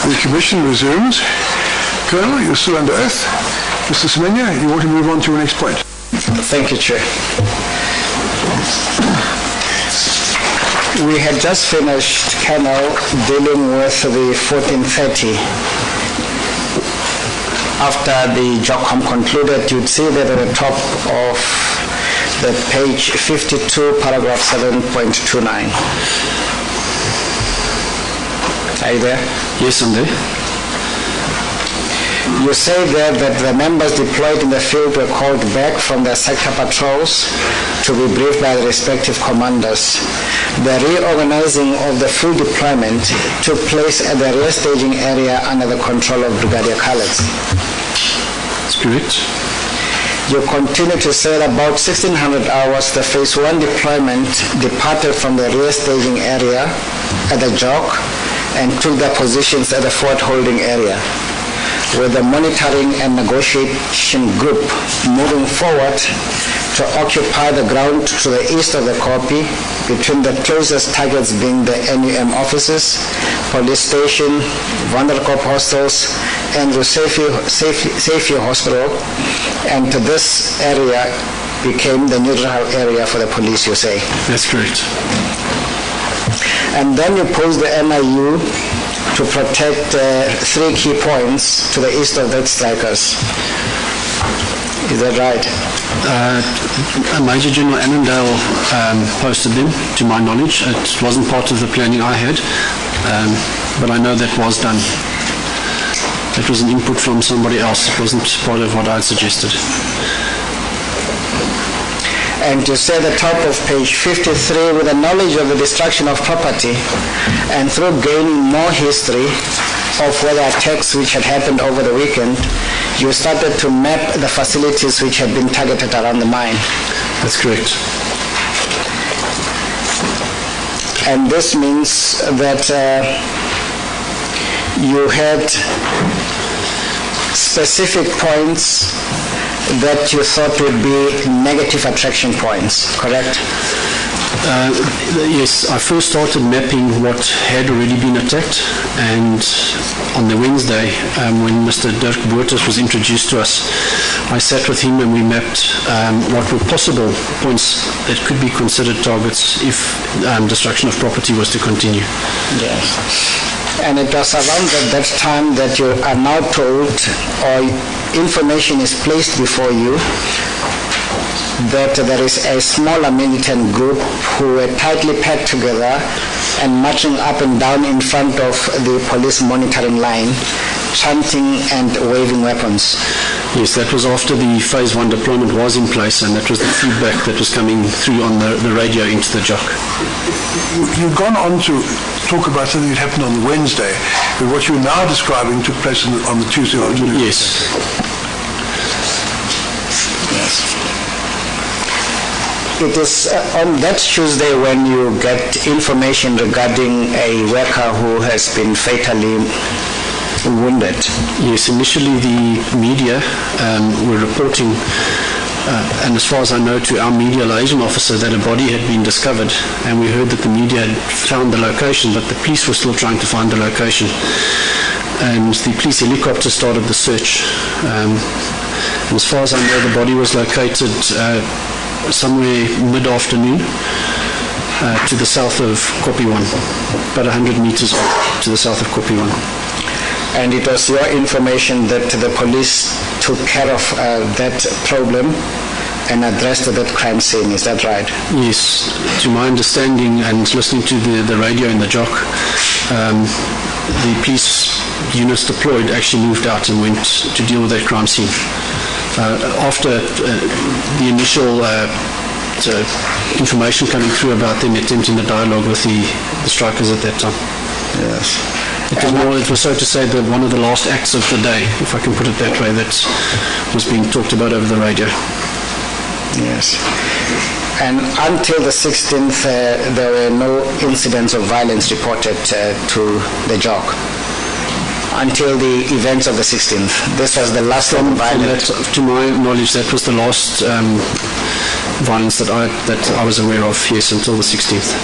The commission resumes. Colonel, you're still under oath. Mr. Semenya, you want to move on to your next point? Thank you, Chair. We had just finished, Colonel, dealing with the 1430. After the JOCOM concluded, you'd see that at the top of the page 52, paragraph 7.29. Are you there? Yes, I'm there. You say there that the members deployed in the field were called back from their sector patrols to be briefed by the respective commanders. The reorganizing of the field deployment took place at the rear staging area under the control of Brigadier Khaled. That's correct. You continue to say at about 1600 hours, the Phase 1 deployment departed from the rear staging area at the JOC and took their positions at the fort holding area, with the monitoring and negotiation group moving forward to occupy the ground to the east of the Kopi, between the closest targets being the NUM offices, police station, Vanderkop hostels, and the Safety Hospital, and to this area became the neutral area for the police, you say? That's correct. And then you pose the NIU to protect 3 key points to the east of that strikers. Is that right? Major General Annandale posted them, to my knowledge. It wasn't part of the planning I had, but I know that was done. It was an input from somebody else. It wasn't part of what I had suggested. And you say at the top of page 53, with the knowledge of the destruction of property and through gaining more history of weather attacks which had happened over the weekend, you started to map the facilities which had been targeted around the mine. That's correct. And this means that you had specific points that you thought would be negative attraction points, correct? Yes, I first started mapping what had already been attacked, and on the Wednesday, when Mr. Dirk Boertes was introduced to us, I sat with him and we mapped what were possible points that could be considered targets if destruction of property was to continue. Yes. And it was around that time that you are now told, or information is placed before you, that there is a smaller militant group who were tightly packed together and marching up and down in front of the police monitoring line, chanting and waving weapons. Yes, that was after the Phase 1 deployment was in place, and that was the feedback that was coming through on the radio into the JOC. You've gone on to talk about something that happened on the Wednesday, but what you're now describing took place on the Tuesday afternoon. Yes. Yes. It is on that Tuesday when you get information regarding a worker who has been fatally wounded. Yes, initially the media were reporting, and as far as I know, to our media liaison officer, that a body had been discovered, and we heard that the media had found the location, but the police were still trying to find the location. And the police helicopter started the search. And as far as I know, the body was located somewhere mid-afternoon to the south of Kopi 1, about 100 meters to the south of Kopi 1. And it was your information that the police took care of that problem and addressed that crime scene, is that right? Yes, to my understanding and listening to the radio in the JOC, the police units deployed actually moved out and went to deal with that crime scene. After the initial information coming through about them attempting the dialogue with the strikers at that time. Yes. It was so to say that one of the last acts of the day, if I can put it that way, that was being talked about over the radio. Yes. And until the 16th, there were no incidents of violence reported to the JOC. Until the events of the 16th. This was the last violence. To my knowledge, that was the last violence that I was aware of, yes, until the 16th.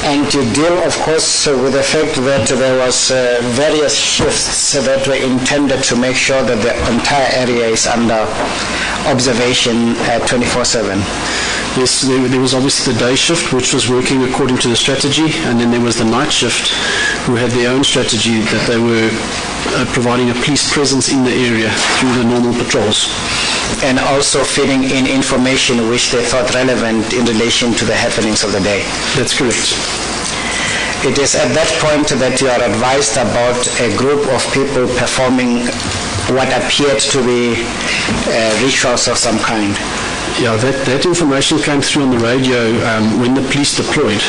And to deal, of course, with the fact that there was various shifts that were intended to make sure that the entire area is under observation 24/7. Yes, there was obviously the day shift, which was working according to the strategy, and then there was the night shift, who had their own strategy that they were providing a police presence in the area through the normal patrols. And also feeding in information which they thought relevant in relation to the happenings of the day. That's correct. It is at that point that you are advised about a group of people performing what appeared to be rituals of some kind. Yeah, that information came through on the radio when the police deployed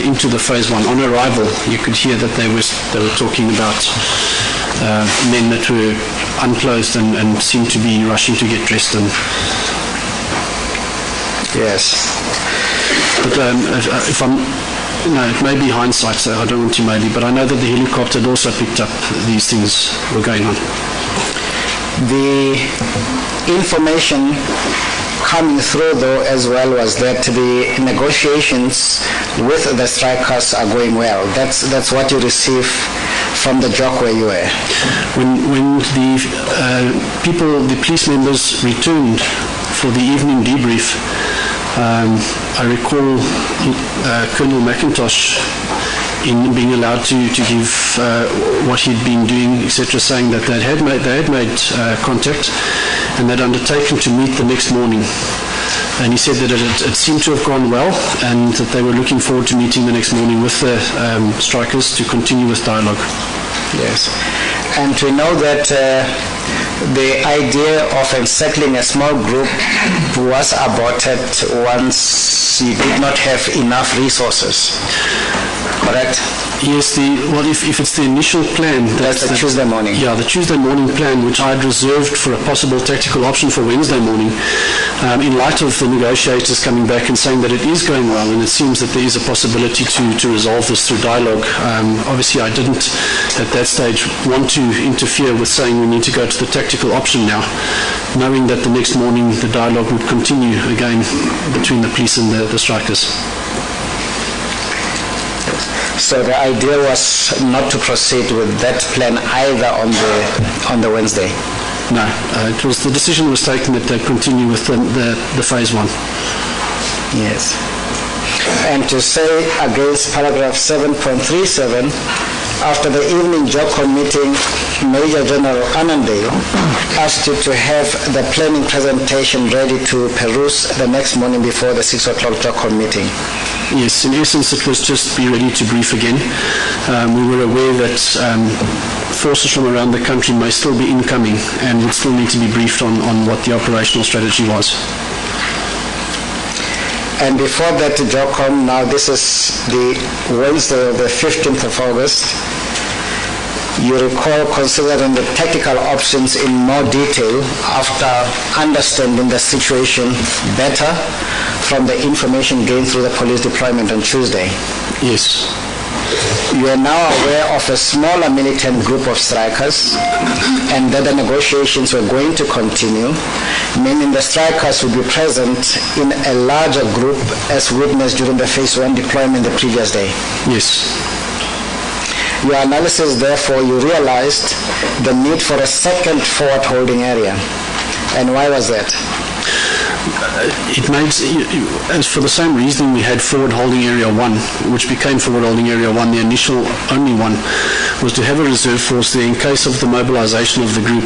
into the phase 1. On arrival, you could hear that they were talking about men that were unclothed and seemed to be rushing to get dressed. Yes. But if I'm... No, it may be hindsight, so I don't want to maybe, but I know that the helicopter had also picked up these things were going on. The information coming through, though, as well, was that the negotiations with the strikers are going well. That's what you receive from the jock where you were. When the the police members returned for the evening debrief, I recall Colonel McIntosh in being allowed to give what he'd been doing, etc., saying that they had made contact and they'd undertaken to meet the next morning. And he said that it seemed to have gone well and that they were looking forward to meeting the next morning with the strikers to continue with dialogue. Yes. And we know that the idea of encircling a small group was aborted once you did not have enough resources. Correct? Yes, if it's the initial plan... That's the Tuesday morning. Yeah, the Tuesday morning plan, which I had reserved for a possible tactical option for Wednesday morning, in light of the negotiators coming back and saying that it is going well and it seems that there is a possibility to resolve this through dialogue. Obviously, I didn't, at that stage, want to interfere with saying we need to go to the tactical option now, knowing that the next morning the dialogue would continue again between the police and the strikers. So the idea was not to proceed with that plan either on the Wednesday? No, the decision was taken that they continue with the phase 1. Yes. And to say against paragraph 7.37, after the evening JOCO meeting, Major General Annandale asked you to have the planning presentation ready to peruse the next morning before the 6 o'clock JOCO meeting. Yes, in essence it was just be ready to brief again. We were aware that forces from around the country may still be incoming and would still need to be briefed on what the operational strategy was. And before that, JOCOM, now this is the Wednesday, the 15th of August, you recall considering the tactical options in more detail after understanding the situation better from the information gained through the police deployment on Tuesday. Yes. You are now aware of a smaller militant group of strikers and that the negotiations were going to continue, meaning the strikers would be present in a larger group as witnessed during the phase 1 deployment the previous day. Yes. Your analysis, therefore, you realized the need for a second forward holding area. And why was that? It makes, as for the same reason we had forward holding area 1, which became forward holding area 1, the initial only one, was to have a reserve force there in case of the mobilization of the group.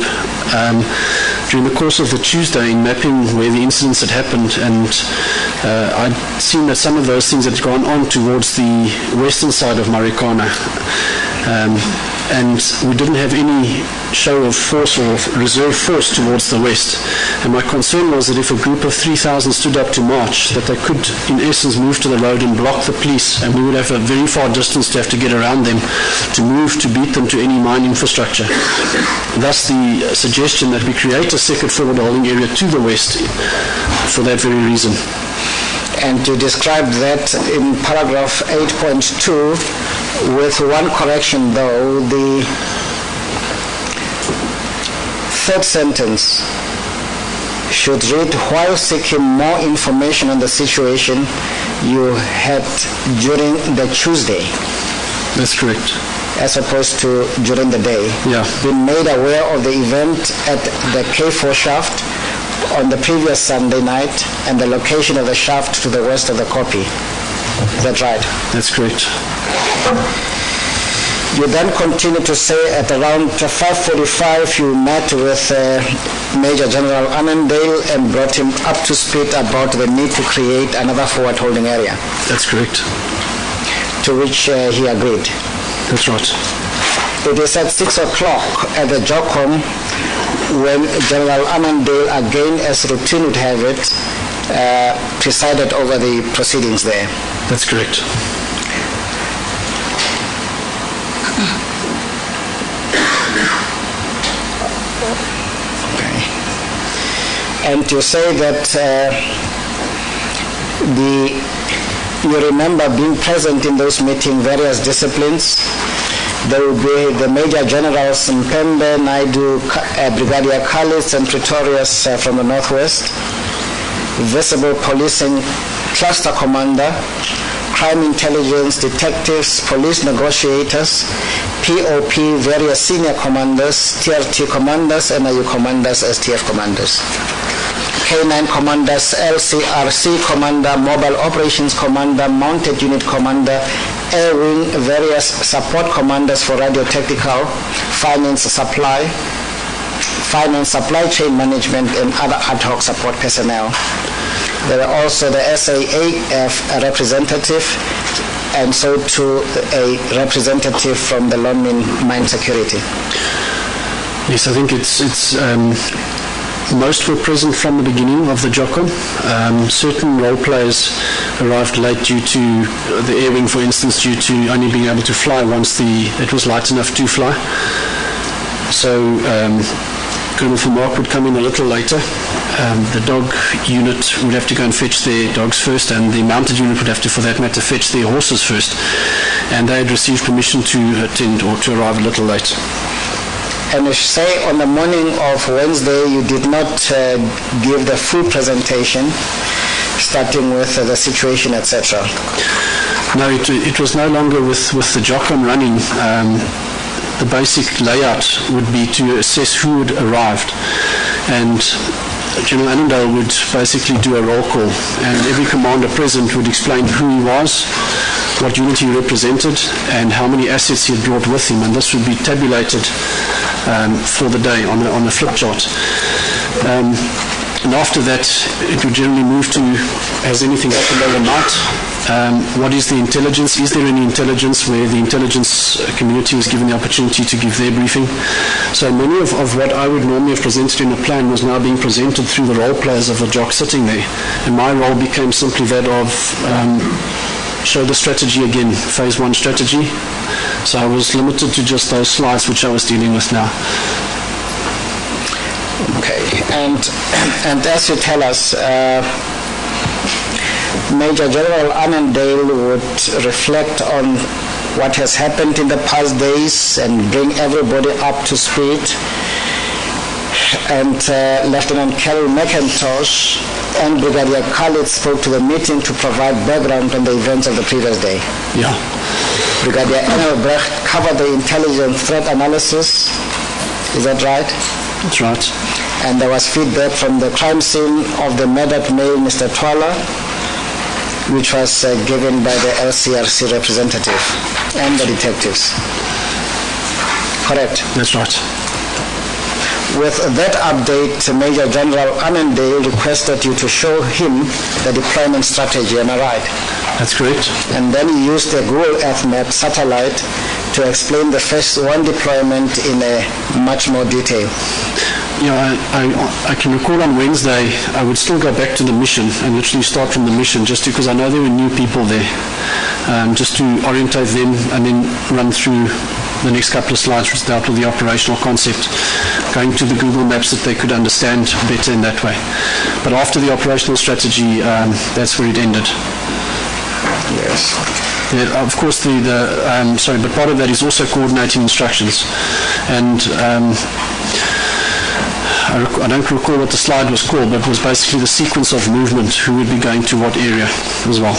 During the course of the Tuesday, in mapping where the incidents had happened, and I'd seen that some of those things had gone on towards the western side of Marikana. And we didn't have any show of force or reserve force towards the west. And my concern was that if a group of 3,000 stood up to march, that they could, in essence, move to the road and block the police, and we would have a very far distance to have to get around them to move, to beat them to any mine infrastructure. Thus the suggestion that we create a second forward holding area to the west for that very reason. And to describe that in paragraph 8.2, with one correction though, the third sentence should read, while seeking more information on the situation, you had during the Tuesday. That's correct. As opposed to during the day. Yeah. Been made aware of the event at the K4 shaft on the previous Sunday night and the location of the shaft to the west of the copy. Is that right? That's correct. You then continue to say at around 5:45 you met with Major General Annandale and brought him up to speed about the need to create another forward holding area. That's correct. To which he agreed. That's right. It is at 6 o'clock at the JOCOM when General Annandale, again as routine would have it, presided over the proceedings there. That's correct. Okay. And you say that you remember being present in those meetings, various disciplines. There will be the Major Generals Mpembe, Naidu, Brigadier Khalid and Pretorius from the Northwest, Visible Policing Cluster Commander, Crime Intelligence Detectives, Police Negotiators, POP, various Senior Commanders, TRT Commanders, NIU Commanders, STF Commanders. K9 Commanders, LCRC Commander, Mobile Operations Commander, Mounted Unit Commander, Air Wing, various support commanders for radio technical, finance supply chain management, and other ad hoc support personnel. There are also the SAAF representative, and so too a representative from the Lonmin Mine Security. Yes, I think it's most were present from the beginning of the JOCOM. Certain role players arrived late due to the air wing, for instance, due to only being able to fly once it was light enough to fly. So Colonel Vermaak would come in a little later. The dog unit would have to go and fetch their dogs first, and the mounted unit would have to, for that matter, fetch their horses first. And they had received permission to attend or to arrive a little late. And you say on the morning of Wednesday you did not give the full presentation, starting with the situation, etc. No, it was no longer with the JOCOM running. The basic layout would be to assess who had arrived, and General Annandale would basically do a roll call, and every commander present would explain who he was, what unit he represented, and how many assets he had brought with him, and this would be tabulated for the day on a flip chart. And after that, it would generally move to, has anything happened overnight? What is the intelligence? Is there any intelligence, where the intelligence community was given the opportunity to give their briefing? So many of what I would normally have presented in a plan was now being presented through the role players of the JOC sitting there. And my role became simply that of show the strategy again, phase 1 strategy. So I was limited to just those slides which I was dealing with now. Okay, and as you tell us, Major General Annandale would reflect on what has happened in the past days and bring everybody up to speed. And Lieutenant Colonel McIntosh and Brigadier Khalid spoke to the meeting to provide background on the events of the previous day. Yeah. Brigadier Engelbrecht covered the intelligence threat analysis. Is that right? That's right. And there was feedback from the crime scene of the murdered male, Mr. Twala, which was given by the LCRC representative and the detectives. Correct? That's right. With that update, Major General Annandale requested you to show him the deployment strategy, am I right? That's correct. And then he used the Google Earth map satellite to explain the phase 1 deployment in much more detail. Yeah, I can recall on Wednesday I would still go back to the mission and literally start from the mission, just because I know there were new people there, just to orientate them and then run through the next couple of slides which dealt with the operational concept, going to the Google Maps that they could understand better in that way. But after the operational strategy, that's where it ended. Yes. Yeah, of course, but part of that is also coordinating instructions. And I don't recall what the slide was called, but it was basically the sequence of movement, who would be going to what area as well.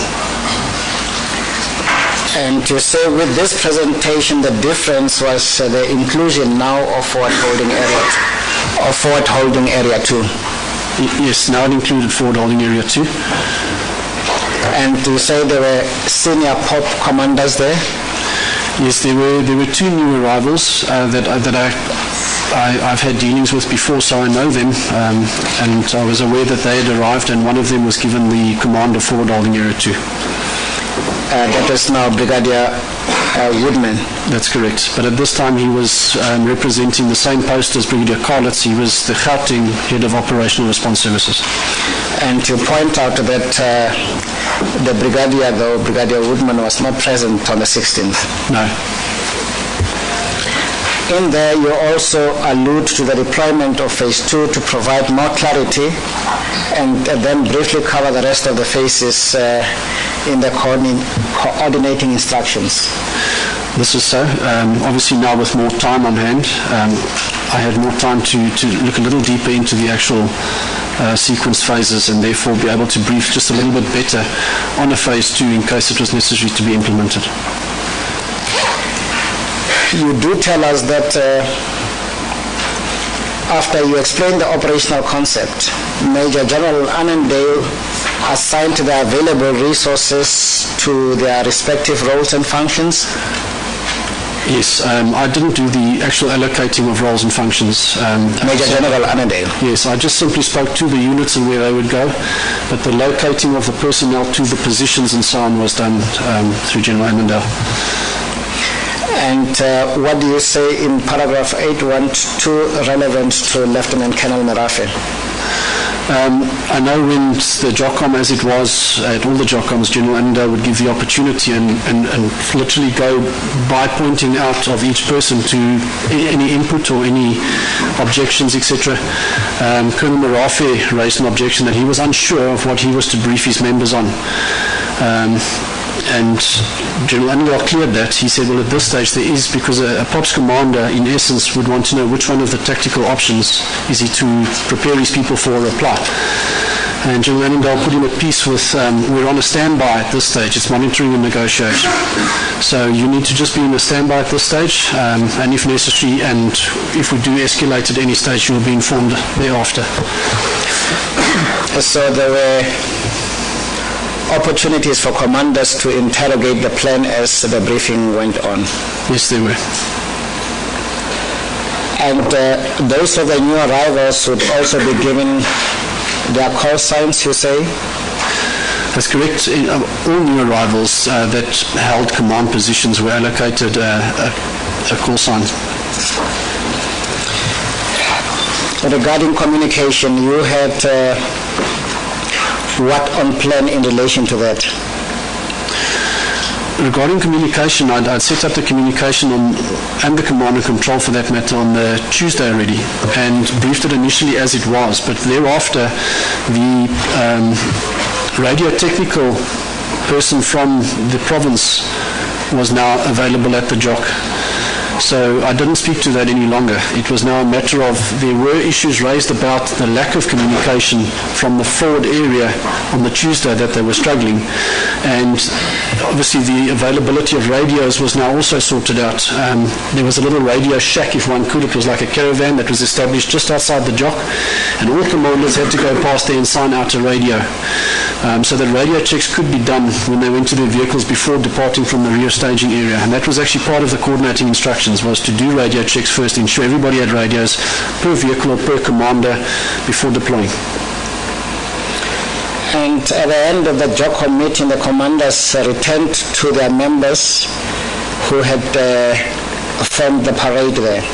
And you say with this presentation, the difference was the inclusion now of forward holding area 2. Yes, now it included forward holding area 2. And you say there were senior POP commanders there? Yes, there were 2 new arrivals that I've had dealings with before, so I know them, and I was aware that they had arrived, and one of them was given the command of forward holding area 2. That is now Brigadier Woodman. That's correct. But at this time he was representing the same post as Brigadier Carlitz. He was the Gauteng Head of Operational Response Services. And to point out that the Brigadier, though, Brigadier Woodman was not present on the 16th. No. In there, you also allude to the deployment of Phase 2 to provide more clarity and then briefly cover the rest of the phases in the coordinating instructions. This is so. Obviously now with more time on hand, I had more time to look a little deeper into the actual sequence phases and therefore be able to brief just a little bit better on a Phase 2 in case it was necessary to be implemented. You do tell us that after you explain the operational concept, Major General Annandale assigned the available resources to their respective roles and functions? Yes, I didn't do the actual allocating of roles and functions. Major General Annandale? Yes, I just simply spoke to the units and where they would go, but the locating of the personnel to the positions and so on was done through General Annandale. And what do you say in paragraph 812 relevant to Lieutenant Colonel Merafe? I know when the JOCOM, as it was at all the JOCOMs, General Annandale would give the opportunity and literally go by pointing out of each person to any input or any objections, etc. Colonel Merafe raised an objection that he was unsure of what he was to brief his members on. And General Annandale cleared that. He said, well, at this stage there is, because a POP's commander, in essence, would want to know which one of the tactical options is he to prepare his people for a reply. And General Annandale put him at peace with, we're on a standby at this stage. It's monitoring and negotiation. So you need to just be in a standby at this stage, and if necessary, and if we do escalate at any stage, you will be informed thereafter. So there were opportunities for commanders to interrogate the plan as the briefing went on. Yes, there were. And those of the new arrivals would also be given their call signs, you say? That's correct. All new arrivals that held command positions were allocated a call sign. Regarding communication, you had what on plan in relation to that? Regarding communication, I'd set up the communication and the command and control for that matter on the Tuesday already and briefed it initially as it was, but thereafter the radio technical person from the province was now available at the JOC. So I didn't speak to that any longer. It was now a matter of, there were issues raised about the lack of communication from the forward area on the Tuesday that they were struggling. And obviously the availability of radios was now also sorted out. There was a little radio shack, if one could. It was like a caravan that was established just outside the JOC, and all commanders had to go past there and sign out a radio. So that radio checks could be done when they went to their vehicles before departing from the rear staging area. And that was actually part of the coordinating instructions, was to do radio checks first, ensure everybody had radios per vehicle or per commander before deploying. And at the end of the JOCOM meeting, the commanders returned to their members who had formed the parade there.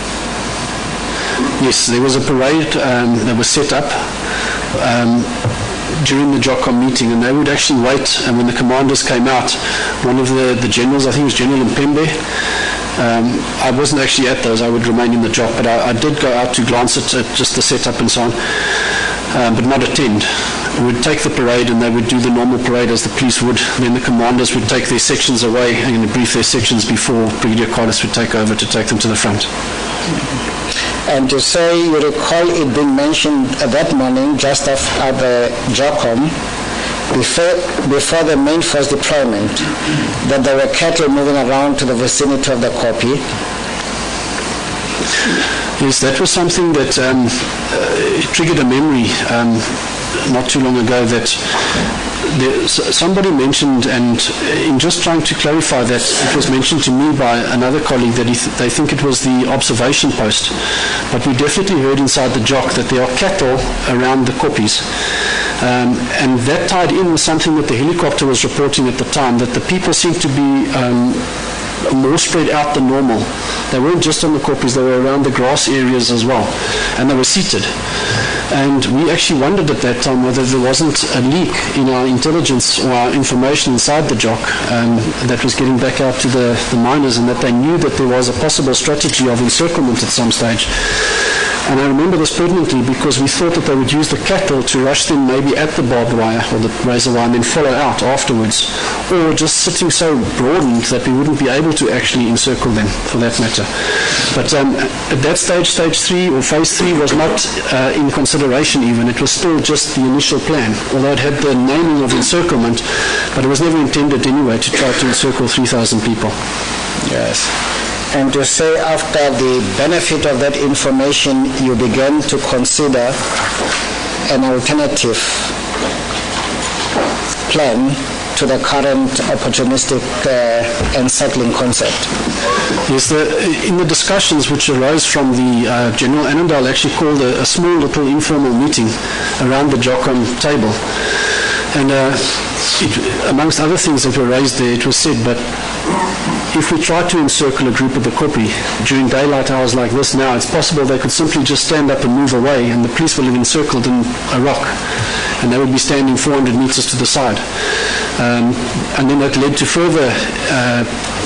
Yes, there was a parade that was set up during the JOCOM meeting, and they would actually wait, and when the commanders came out, one of the generals, I think it was General Mpembe, I wasn't actually at those, I would remain in the JOC, but I did go out to glance at just the setup and so on, but not attend. We would take the parade and they would do the normal parade as the police would. Then the commanders would take their sections away and brief their sections before Brigadier Carlos would take over to take them to the front. And to say, you recall it being mentioned that morning just after the JOCOM before the main force deployment, that there were cattle moving around to the vicinity of the kopje? Yes, that was something that triggered a memory not too long ago that somebody mentioned, and in just trying to clarify that, it was mentioned to me by another colleague that they think it was the observation post. But we definitely heard inside the jock that there are cattle around the kopjes. And that tied in with something that the helicopter was reporting at the time, that the people seemed to be more spread out than normal. They weren't just on the kopjes, they were around the grass areas as well, and they were seated. And we actually wondered at that time whether there wasn't a leak in our intelligence or our information inside the jock that was getting back out to the miners, and that they knew that there was a possible strategy of encirclement at some stage. And I remember this pertinently because we thought that they would use the cattle to rush them maybe at the barbed wire or the razor wire and then follow out afterwards, or just sitting so broadened that we wouldn't be able to actually encircle them, for that matter. But at that stage, stage 3 or phase 3 was not in consideration even. It was still just the initial plan, although it had the naming of encirclement, but it was never intended anyway to try to encircle 3,000 people. Yes. And to say after the benefit of that information, you began to consider an alternative plan to the current opportunistic encircling concept. Yes, in the discussions which arose from the General Annandale actually called a small little informal meeting around the Jockom table. And amongst other things that were raised there, it was said, but if we try to encircle a group of the kopje during daylight hours like this now, it's possible they could simply just stand up and move away, and the police will have encircled in a rock, and they would be standing 400 meters to the side. And then that led to further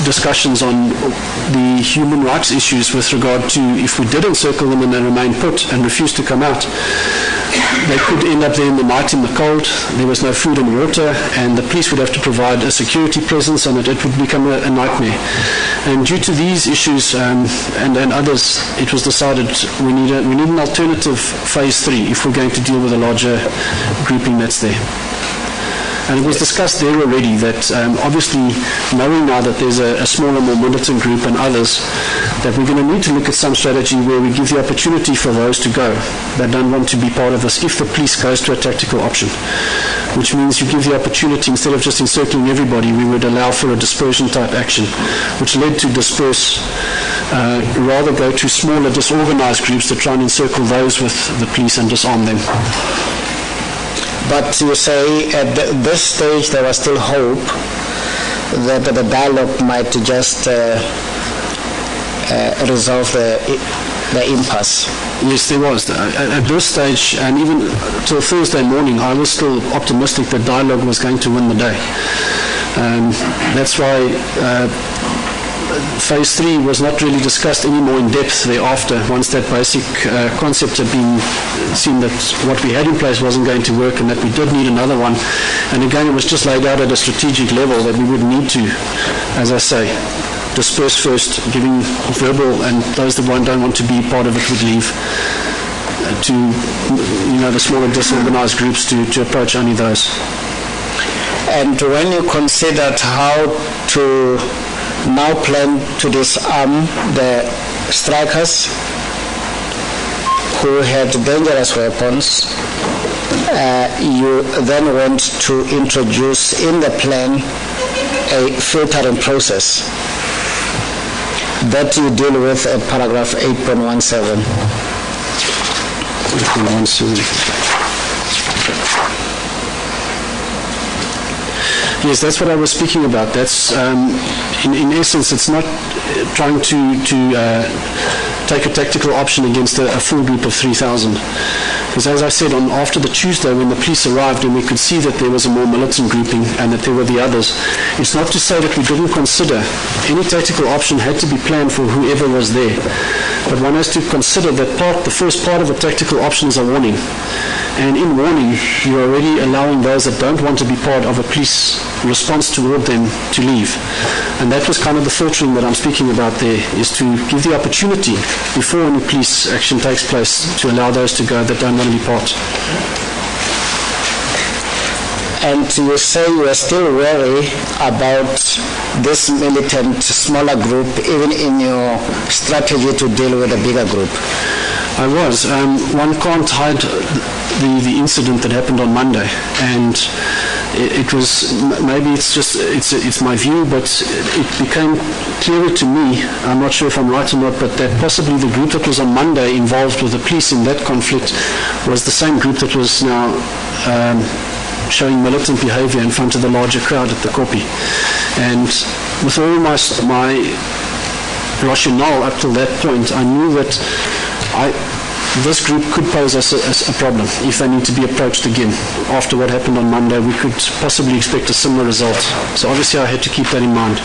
discussions on the human rights issues with regard to if we did encircle them and they remain put and refuse to come out, they could end up there in the night in the cold. There was no food and water, and the police would have to provide a security presence, and it would become a nightmare. And due to these issues and others, it was decided we need an alternative phase 3 if we're going to deal with a larger grouping that's there. And it was discussed there already that obviously knowing now that there's a smaller, more militant group and others, that we're going to need to look at some strategy where we give the opportunity for those to go that don't want to be part of this if the police goes to a tactical option, which means you give the opportunity, instead of just encircling everybody, we would allow for a dispersion type action, which led to disperse, rather go to smaller disorganized groups to try and encircle those with the police and disarm them. But you say at this stage there was still hope that the dialogue might just resolve the impasse. Yes, there was. At this stage, and even till Thursday morning, I was still optimistic that dialogue was going to win the day. That's why phase 3 was not really discussed any more in depth thereafter, once that basic concept had been seen that what we had in place wasn't going to work and that we did need another one. And again, it was just laid out at a strategic level that we would need to, as I say, disperse first, giving verbal, and those that don't want to be part of it would leave, to the smaller disorganized groups to approach only those. And when you considered how to now plan to disarm the strikers who had dangerous weapons, you then want to introduce in the plan a filtering process that you deal with at paragraph 8.17. 8.17. Yes, that's what I was speaking about. That's, in essence, it's not trying to take a tactical option against a full group of 3,000. Because as I said, after the Tuesday when the police arrived and we could see that there was a more militant grouping and that there were the others, it's not to say that we didn't consider any tactical option had to be planned for whoever was there. But one has to consider that the first part of a tactical option is a warning. And in warning, you're already allowing those that don't want to be part of a police response toward them to leave. And that was kind of the filtering that I'm speaking about there, is to give the opportunity before any police action takes place to allow those to go that don't want to be part. And you say you are still wary about this militant smaller group, even in your strategy to deal with a bigger group. I was. One can't hide the incident that happened on Monday, and it was, maybe it's my view, but it became clearer to me, I'm not sure if I'm right or not, but that possibly the group that was on Monday involved with the police in that conflict was the same group that was now showing militant behavior in front of the larger crowd at the Kopi. And with all my rationale up till that point, I knew that this group could pose us a problem if they need to be approached again. After what happened on Monday, we could possibly expect a similar result. So obviously I had to keep that in mind.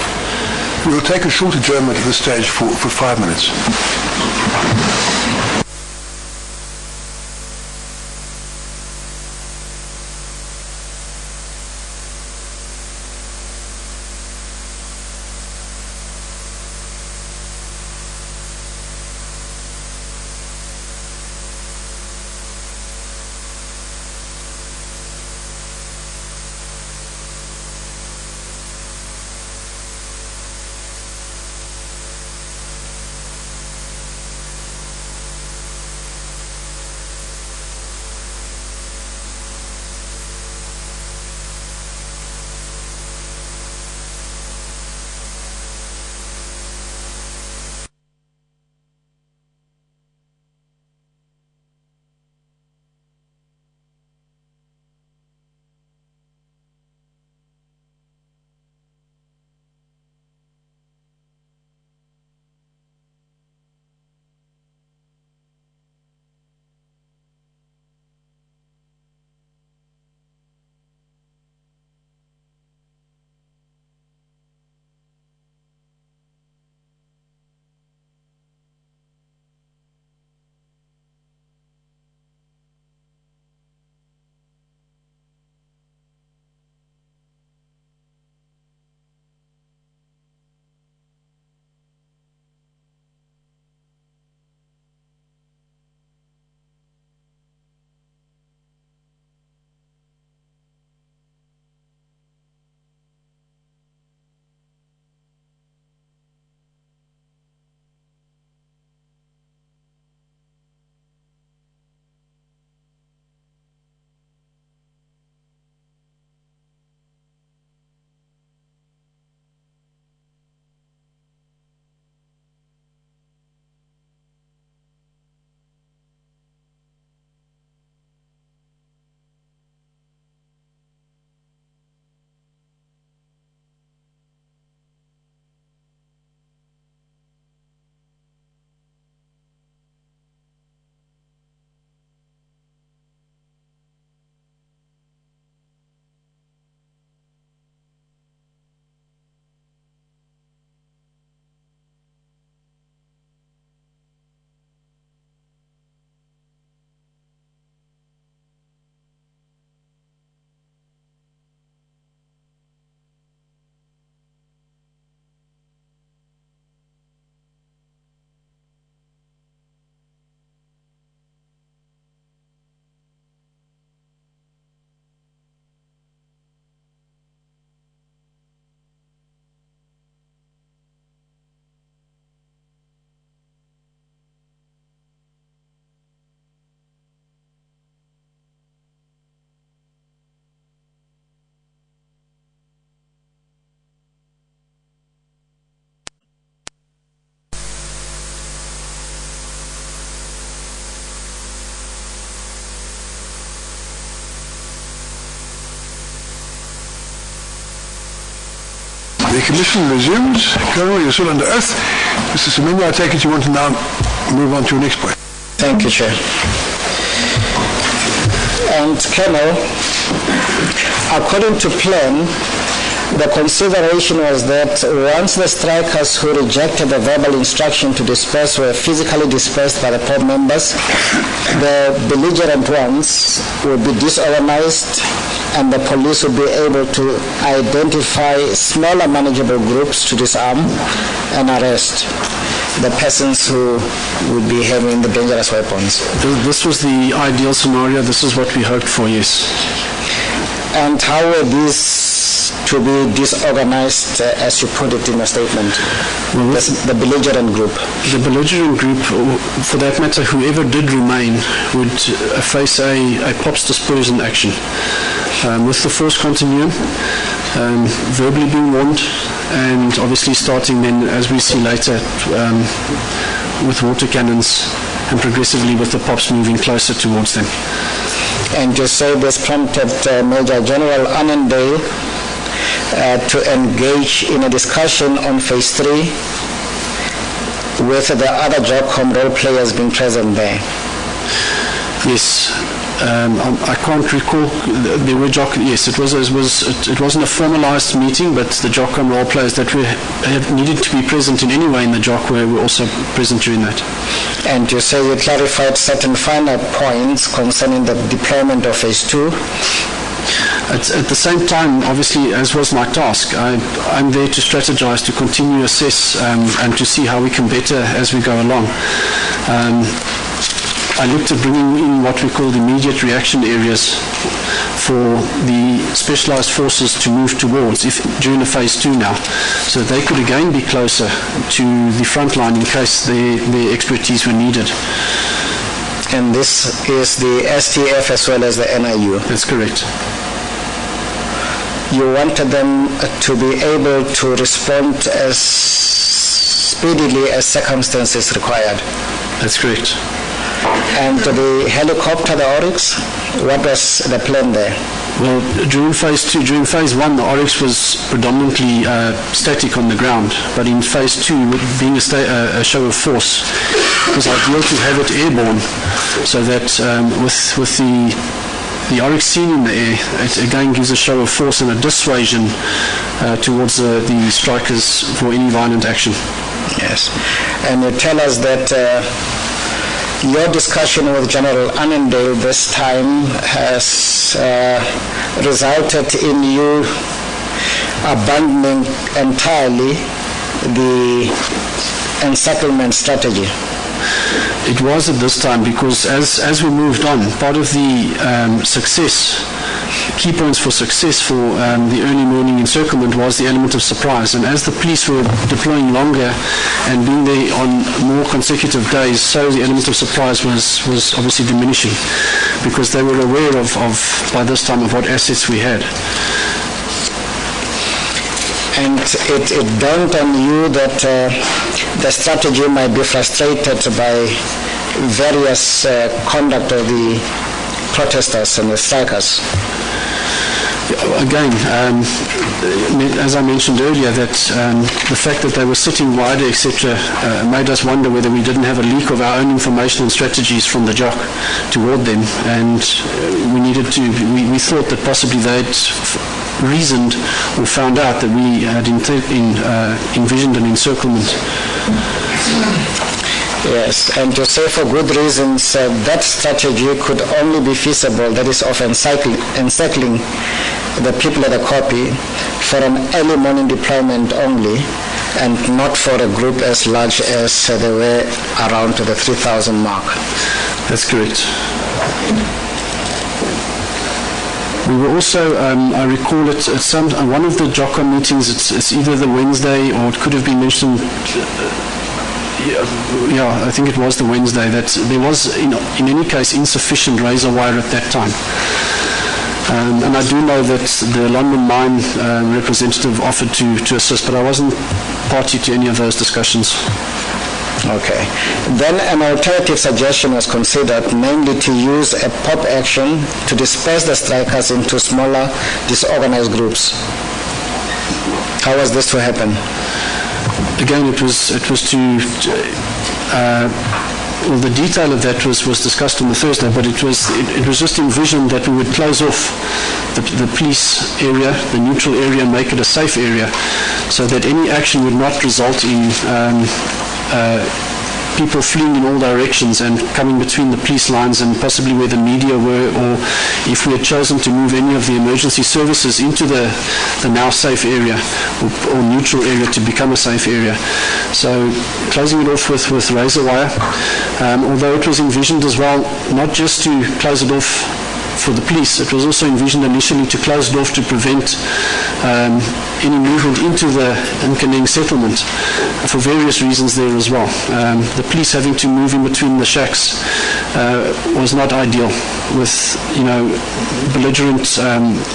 We'll take a short adjournment at this stage for 5 minutes. The commission resumes. Colonel, you're still under oath. Mr. Semenya, I take it you want to now move on to your next point. Thank you, Chair. And Colonel, according to plan, the consideration was that once the strikers who rejected the verbal instruction to disperse were physically dispersed by the POB members, the belligerent ones would be disorganized and the police would be able to identify smaller manageable groups to disarm and arrest the persons who would be having the dangerous weapons. This was the ideal scenario. This is what we hoped for, yes. And how were these to be disorganized, as you put it in a statement? Well, The belligerent group. the belligerent group, or for that matter, whoever did remain, would face a POPs dispersion action. With the force continuum, verbally being warned, and obviously starting then, as we see later, with water cannons, and progressively with the POPs moving closer towards them. And you say this prompted Major General Annandale to engage in a discussion on phase 3 with the other JOCOM role players being present there. Yes, I can't recall. There were yes, it wasn't a formalized meeting, but the JOCOM role players that needed to be present in any way in the JOC were also present during that. And you say you clarified certain finer points concerning the deployment of phase 2. At the same time, obviously, as was my task, I'm there to strategize, to continue assess, and to see how we can better as we go along. I looked at bringing in what we call the immediate reaction areas for the specialized forces to move towards during the phase 2 now, so they could again be closer to the front line in case their expertise were needed. And this is the STF as well as the NIU. That's correct. You wanted them to be able to respond as speedily as circumstances required. That's correct. And the helicopter, the Oryx, what was the plan there? Well, during phase 2, during phase 1, the Oryx was predominantly static on the ground, but in phase 2, being a show of force, it was ideal to have it airborne, so that with the Oryx seen in the air, it again gives a show of force and a dissuasion towards the strikers for any violent action. Yes. And you tell us that your discussion with General Annandale this time has resulted in you abandoning entirely the encirclement strategy. It was at this time because as we moved on, part of the key points for success for the early morning encirclement was the element of surprise. And as the police were deploying longer and being there on more consecutive days, so the element of surprise was obviously diminishing because they were aware of by this time of what assets we had. And it dawned on you that the strategy might be frustrated by various conduct of the protesters and the strikers. Again, as I mentioned earlier, that the fact that they were sitting wider, etc., made us wonder whether we didn't have a leak of our own information and strategies from the JOC toward them, and we thought that possibly they'd reasoned or found out that we had envisioned an encirclement. Yes, and to say for good reasons, that strategy could only be feasible, that is of encircling the people at the copy for an early morning deployment only, and not for a group as large as they were around the 3,000 mark. That's correct. We were also, I recall it at one of the JOCOM meetings, it's either the Wednesday or it could have been mentioned, yeah, I think it was the Wednesday, that there was, in any case, insufficient razor wire at that time. And I do know that the London Mine representative offered to assist, but I wasn't party to any of those discussions. Okay. Then an alternative suggestion was considered, namely to use a POP action to disperse the strikers into smaller, disorganized groups. How was this to happen? Again, it was to well, the detail of that was discussed on the Thursday, but it was just envisioned that we would close off the police area, the neutral area, and make it a safe area, so that any action would not result in people fleeing in all directions and coming between the police lines and possibly where the media were, or if we had chosen to move any of the emergency services into the now safe area or neutral area to become a safe area. So closing it off with razor wire, although it was envisioned as well not just to close it off for the police. It was also envisioned initially to close it off to prevent any movement into the Nkaneng settlement for various reasons there as well. The police having to move in between the shacks was not ideal, with belligerent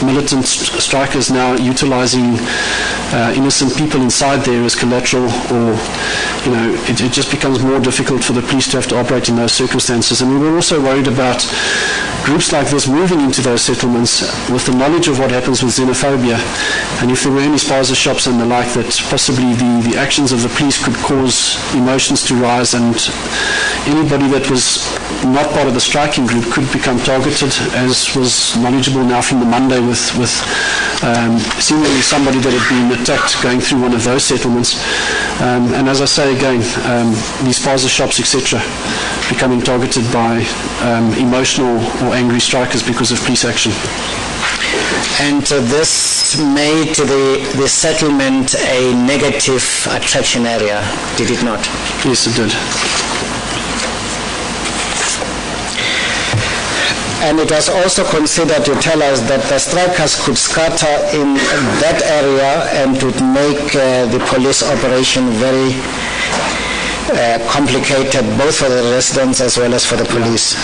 militant strikers now utilizing innocent people inside there as collateral, or it just becomes more difficult for the police to have to operate in those circumstances. And we were also worried about groups like this moving into those settlements with the knowledge of what happens with xenophobia, and if there were any spaza shops and the like, that possibly the actions of the police could cause emotions to rise, and anybody that was not part of the striking group could become targeted, as was knowledgeable now from the Monday with seemingly somebody that had been attacked going through one of those settlements. And as I say again, these spaza shops, etc., becoming targeted by emotional or angry strikers because of police action. And this made the settlement a negative attraction area, did it not? Yes, it did. And it was also considered to tell us that the strikers could scatter in that area and would make the police operation very complicated, both for the residents as well as for the police.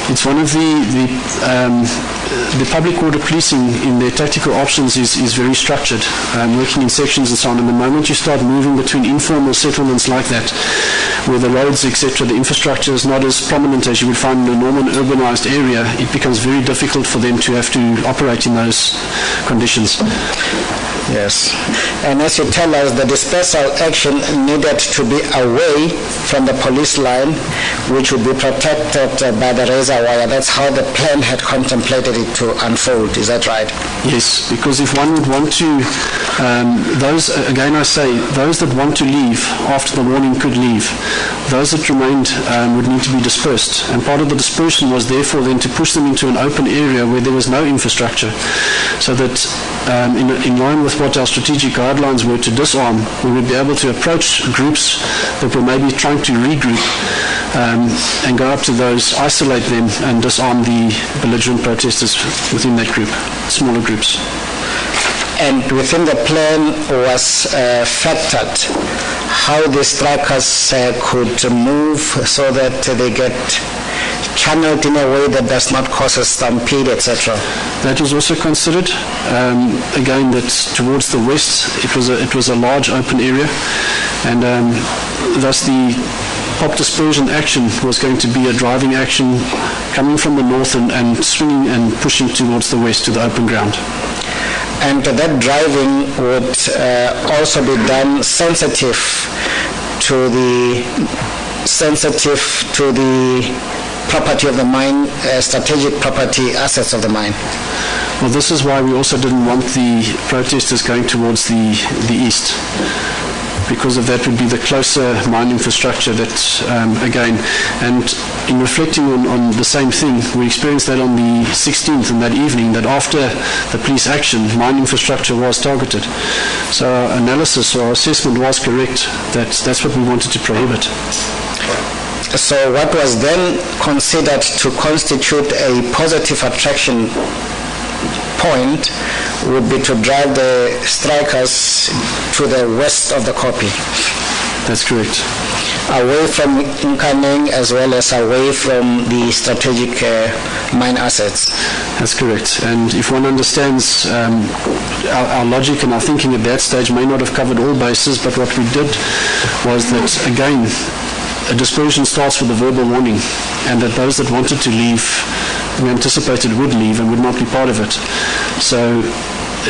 It's one of the public order policing in their tactical options is very structured, working in sections and so on. And the moment you start moving between informal settlements like that, where the roads, etc., the infrastructure is not as prominent as you would find in a normal urbanized area, it becomes very difficult for them to have to operate in those conditions. Yes. And as you tell us, the dispersal action needed to be away from the police line, which would be protected by the razor wire. That's how the plan had contemplated it to unfold. Is that right? Yes, because if one would want to, those that want to leave after the warning could leave. Those that remained would need to be dispersed. And part of the dispersion was therefore then to push them into an open area where there was no infrastructure, so that in line with what our strategic guidelines were to disarm, we would be able to approach groups that were maybe trying to regroup and go up to those, isolate them, and disarm the belligerent protesters within that group, smaller groups. And within the plan was factored how the strikers could move so that they get channeled in a way that does not cause a stampede, etc. That was also considered. Again, that towards the west, it was a large open area, and thus the pop dispersion action was going to be a driving action coming from the north and swinging and pushing towards the west to the open ground. And that driving would also be done sensitive to the property of the mine, strategic property assets of the mine. Well, this is why we also didn't want the protesters going towards the east, because of that would be the closer mine infrastructure that, again, and in reflecting on the same thing, we experienced that on the 16th and that evening, that after the police action, mine infrastructure was targeted. So our analysis or our assessment was correct, that that's what we wanted to prohibit. So what was then considered to constitute a positive attraction point would be to drive the strikers to the west of the Kopi. That's correct. Away from Nkaneng as well as away from the strategic mine assets. That's correct. And if one understands our logic and our thinking at that stage may not have covered all bases, but what we did was that, again, a dispersion starts with a verbal warning, and that those that wanted to leave, we anticipated would leave and would not be part of it. So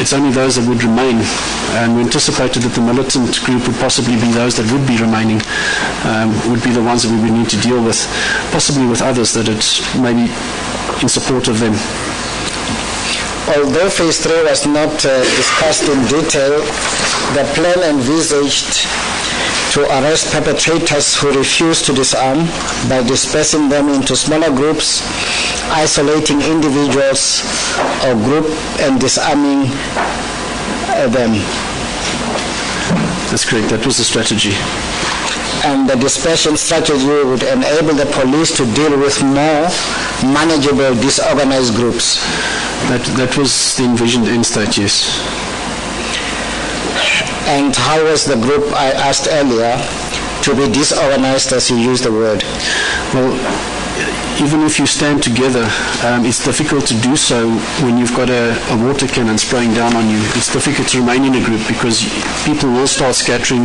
it's only those that would remain, and we anticipated that the militant group would possibly be those that would be remaining, would be the ones that we would need to deal with, possibly with others that it's maybe in support of them. Although Phase 3 was not discussed in detail, the plan envisaged to arrest perpetrators who refuse to disarm by dispersing them into smaller groups, isolating individuals or group and disarming them. That's correct. That was the strategy. And the dispersion strategy would enable the police to deal with more manageable disorganized groups. That was the envisioned end state, yes. And how was the group, I asked earlier, to be disorganized, as you used the word? Well, even if you stand together, it's difficult to do so when you've got a water cannon spraying down on you. It's difficult to remain in a group because people will start scattering.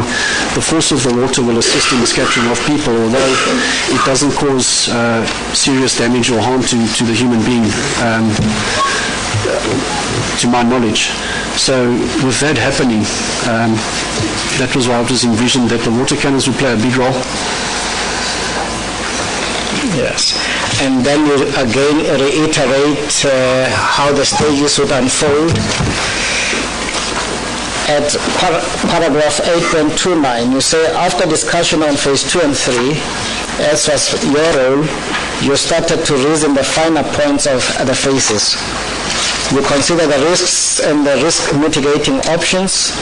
The force of the water will assist in the scattering of people, although it doesn't cause serious damage or harm to the human being, to my knowledge. So with that happening, that was why it was envisioned that the water cannons would play a big role. Yes. And then you again reiterate how the stages would unfold. At paragraph 8.29, you say, after discussion on phase 2 and 3, as was your role, you started to reason the finer points of the phases. You consider the risks and the risk mitigating options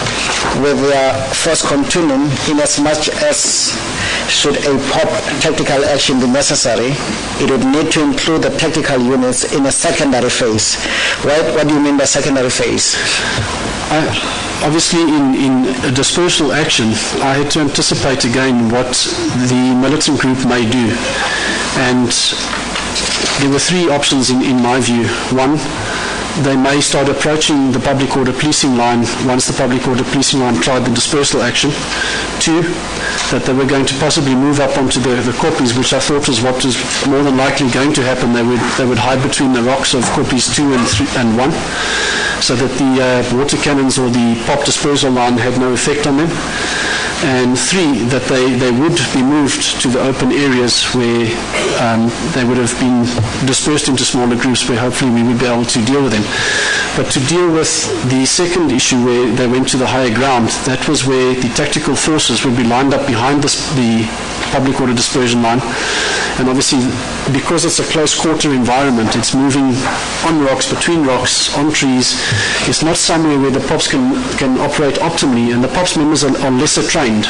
with their force continuum, in as much as should a POP tactical action be necessary, it would need to include the tactical units in a secondary phase. What do you mean by secondary phase? Obviously, in a dispersal action, I had to anticipate again what the militant group may do. And there were three options in my view. One, they may start approaching the public order policing line once the public order policing line tried the dispersal action. Two, that they were going to possibly move up onto the koppies, which I thought was what was more than likely going to happen. They would hide between the rocks of koppies 2 and 1, so that the water cannons or the pop dispersal line had no effect on them. And three, that they would be moved to the open areas where they would have been dispersed into smaller groups where hopefully we would be able to deal with them. But to deal with the second issue where they went to the higher ground, that was where the tactical forces would be lined up behind the public order dispersion line. And obviously, because it's a close quarter environment, it's moving on rocks, between rocks, on trees. It's not somewhere where the POPs can operate optimally, and the POPs members are lesser trained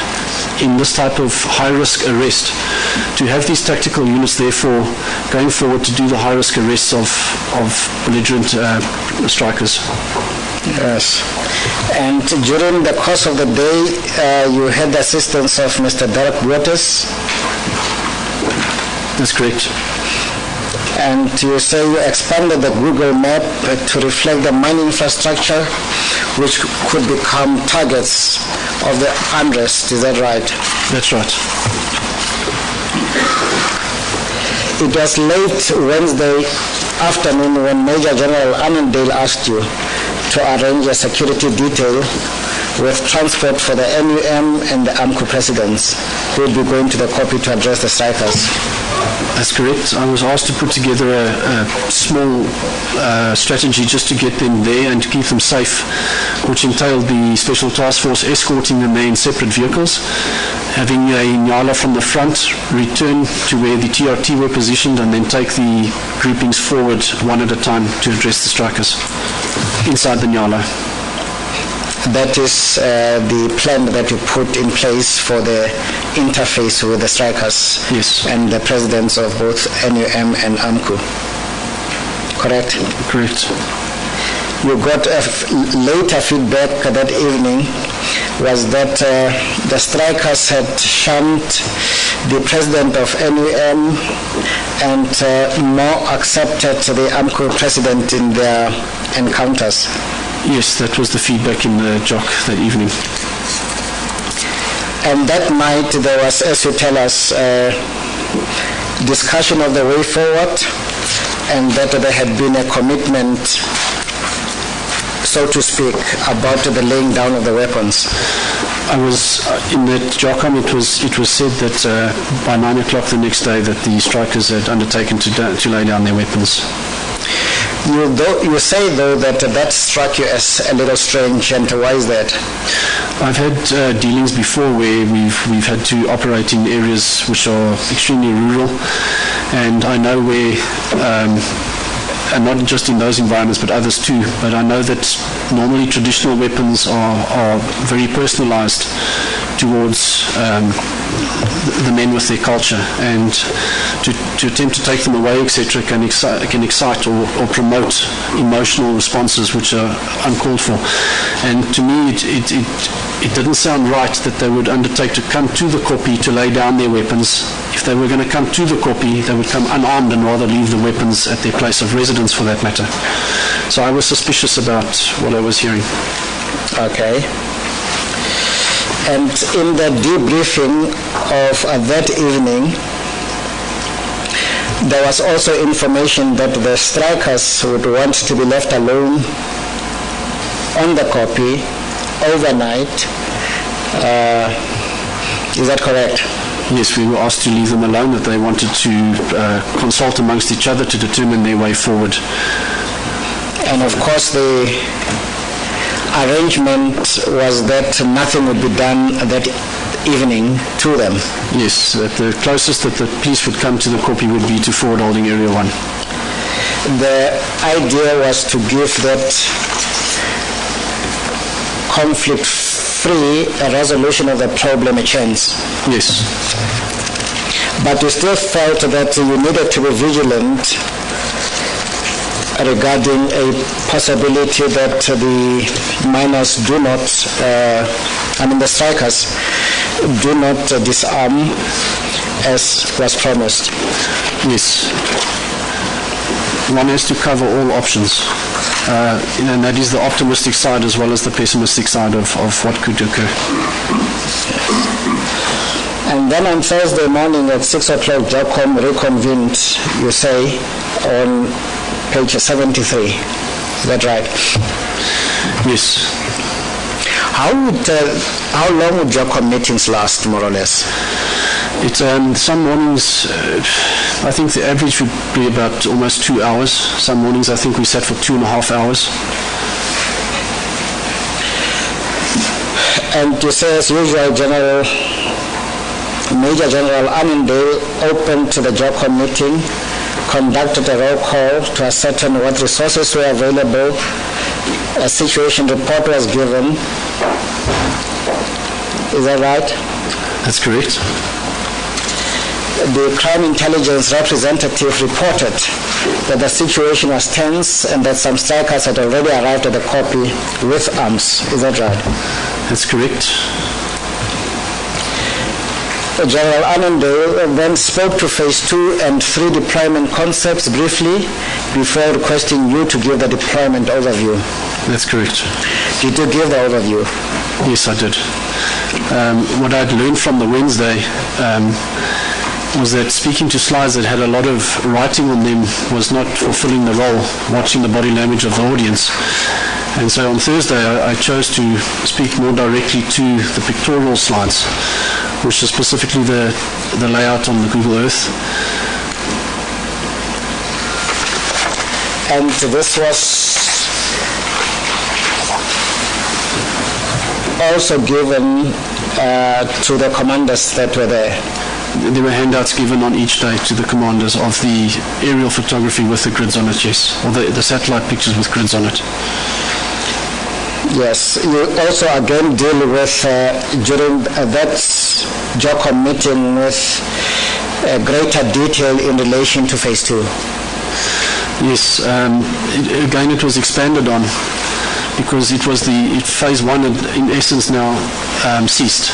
in this type of high-risk arrest. To have these tactical units, therefore, going forward to do the high-risk arrests of belligerent strikers. Yes. And during the course of the day, you had the assistance of Mr. Derek Waters. That's correct. And you say you expanded the Google map to reflect the mine infrastructure, which could become targets of the unrest. Is that right? That's right. It was late Wednesday afternoon when Major General Annandale asked you to arrange a security detail with transport for the NUM and the AMCU presidents who will be going to the Kopi to address the strikers. That's correct. I was asked to put together a small strategy just to get them there and to keep them safe, which entailed the Special Task Force escorting them there in separate vehicles, having a Nyala from the front return to where the TRT were positioned, and then take the groupings forward one at a time to address the strikers inside the Nyala. That is the plan that you put in place for the interface with the strikers. Yes. And the presidents of both NUM and AMCU. Correct? Correct. You got later feedback that evening was that the strikers had shunned the president of NUM and more accepted the AMCU president in their encounters. Yes, that was the feedback in the JOC that evening. And that night there was, as you tell us, discussion of the way forward, and that there had been a commitment, so to speak, about the laying down of the weapons. I was in that JOCOM. It was said that by 9 o'clock the next day that the strikers had undertaken to lay down their weapons. You say, though, that struck you as a little strange, and why is that? I've had dealings before where we've had to operate in areas which are extremely rural, and I know where, and not just in those environments but others too, but I know that normally traditional weapons are very personalized towards the men with their culture, and to attempt to take them away, etc., can excite or promote emotional responses which are uncalled for. And to me, it didn't sound right that they would undertake to come to the koppie to lay down their weapons. If they were going to come to the koppie, they would come unarmed and rather leave the weapons at their place of residence, for that matter. So I was suspicious about what I was hearing. Okay. And in the debriefing of that evening, there was also information that the strikers would want to be left alone on the koppie overnight. Is that correct? Yes, we were asked to leave them alone, that they wanted to consult amongst each other to determine their way forward. And of course the arrangement was that nothing would be done that evening to them. Yes, that the closest that the police would come to the koppie would be to Forward Holding Area 1. The idea was to give that conflict-free resolution of the problem a chance. Yes. But you still felt that you needed to be vigilant regarding a possibility that the miners do not, the strikers do not disarm as was promised. Yes. One has to cover all options. And that is the optimistic side as well as the pessimistic side of what could occur. And then on Thursday morning at 6 o'clock, JOCOM reconvened, you say, on page 73. Is that right? Yes. How long would JOCOM meetings last, more or less? Some mornings, I think the average would be about almost 2 hours. Some mornings I think we sat for 2.5 hours. And you say, as usual, Major General Annandale opened the JOCOM meeting, conducted a roll call to ascertain what resources were available. A situation report was given. Is that right? That's correct. The crime intelligence representative reported that the situation was tense and that some strikers had already arrived at the koppie with arms. Is that right? That's correct. General Annandale then spoke to phase 2 and 3 deployment concepts briefly before requesting you to give the deployment overview. That's correct. Did you give the overview? Yes, I did. What I'd learned from the Wednesday was that speaking to slides that had a lot of writing on them was not fulfilling the role, watching the body language of the audience. And so on Thursday I chose to speak more directly to the pictorial slides, which is specifically the layout on the Google Earth. And this was also given to the commanders that were there. There were handouts given on each day to the commanders of the aerial photography with the grids on it, yes, or the satellite pictures with grids on it. Yes, you also again deal with, during that JOCOM meeting, with greater detail in relation to phase 2. Yes, again it was expanded on because it was phase 1 in essence now ceased.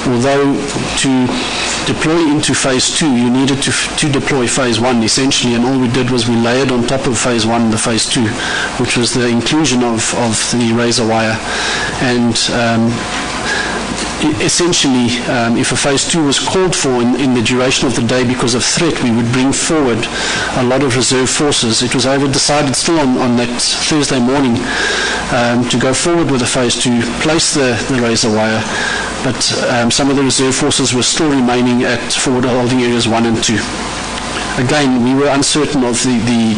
Although to deploy into phase 2 you needed to deploy phase 1 essentially, and all we did was we layered on top of phase 1 the phase 2, which was the inclusion of the razor wire. And essentially, if a phase 2 was called for in the duration of the day because of threat, we would bring forward a lot of reserve forces. It was decided still on that Thursday morning to go forward with a phase 2, place the razor wire, but some of the reserve forces were still remaining at Forward Holding Areas 1 and 2. Again, we were uncertain of the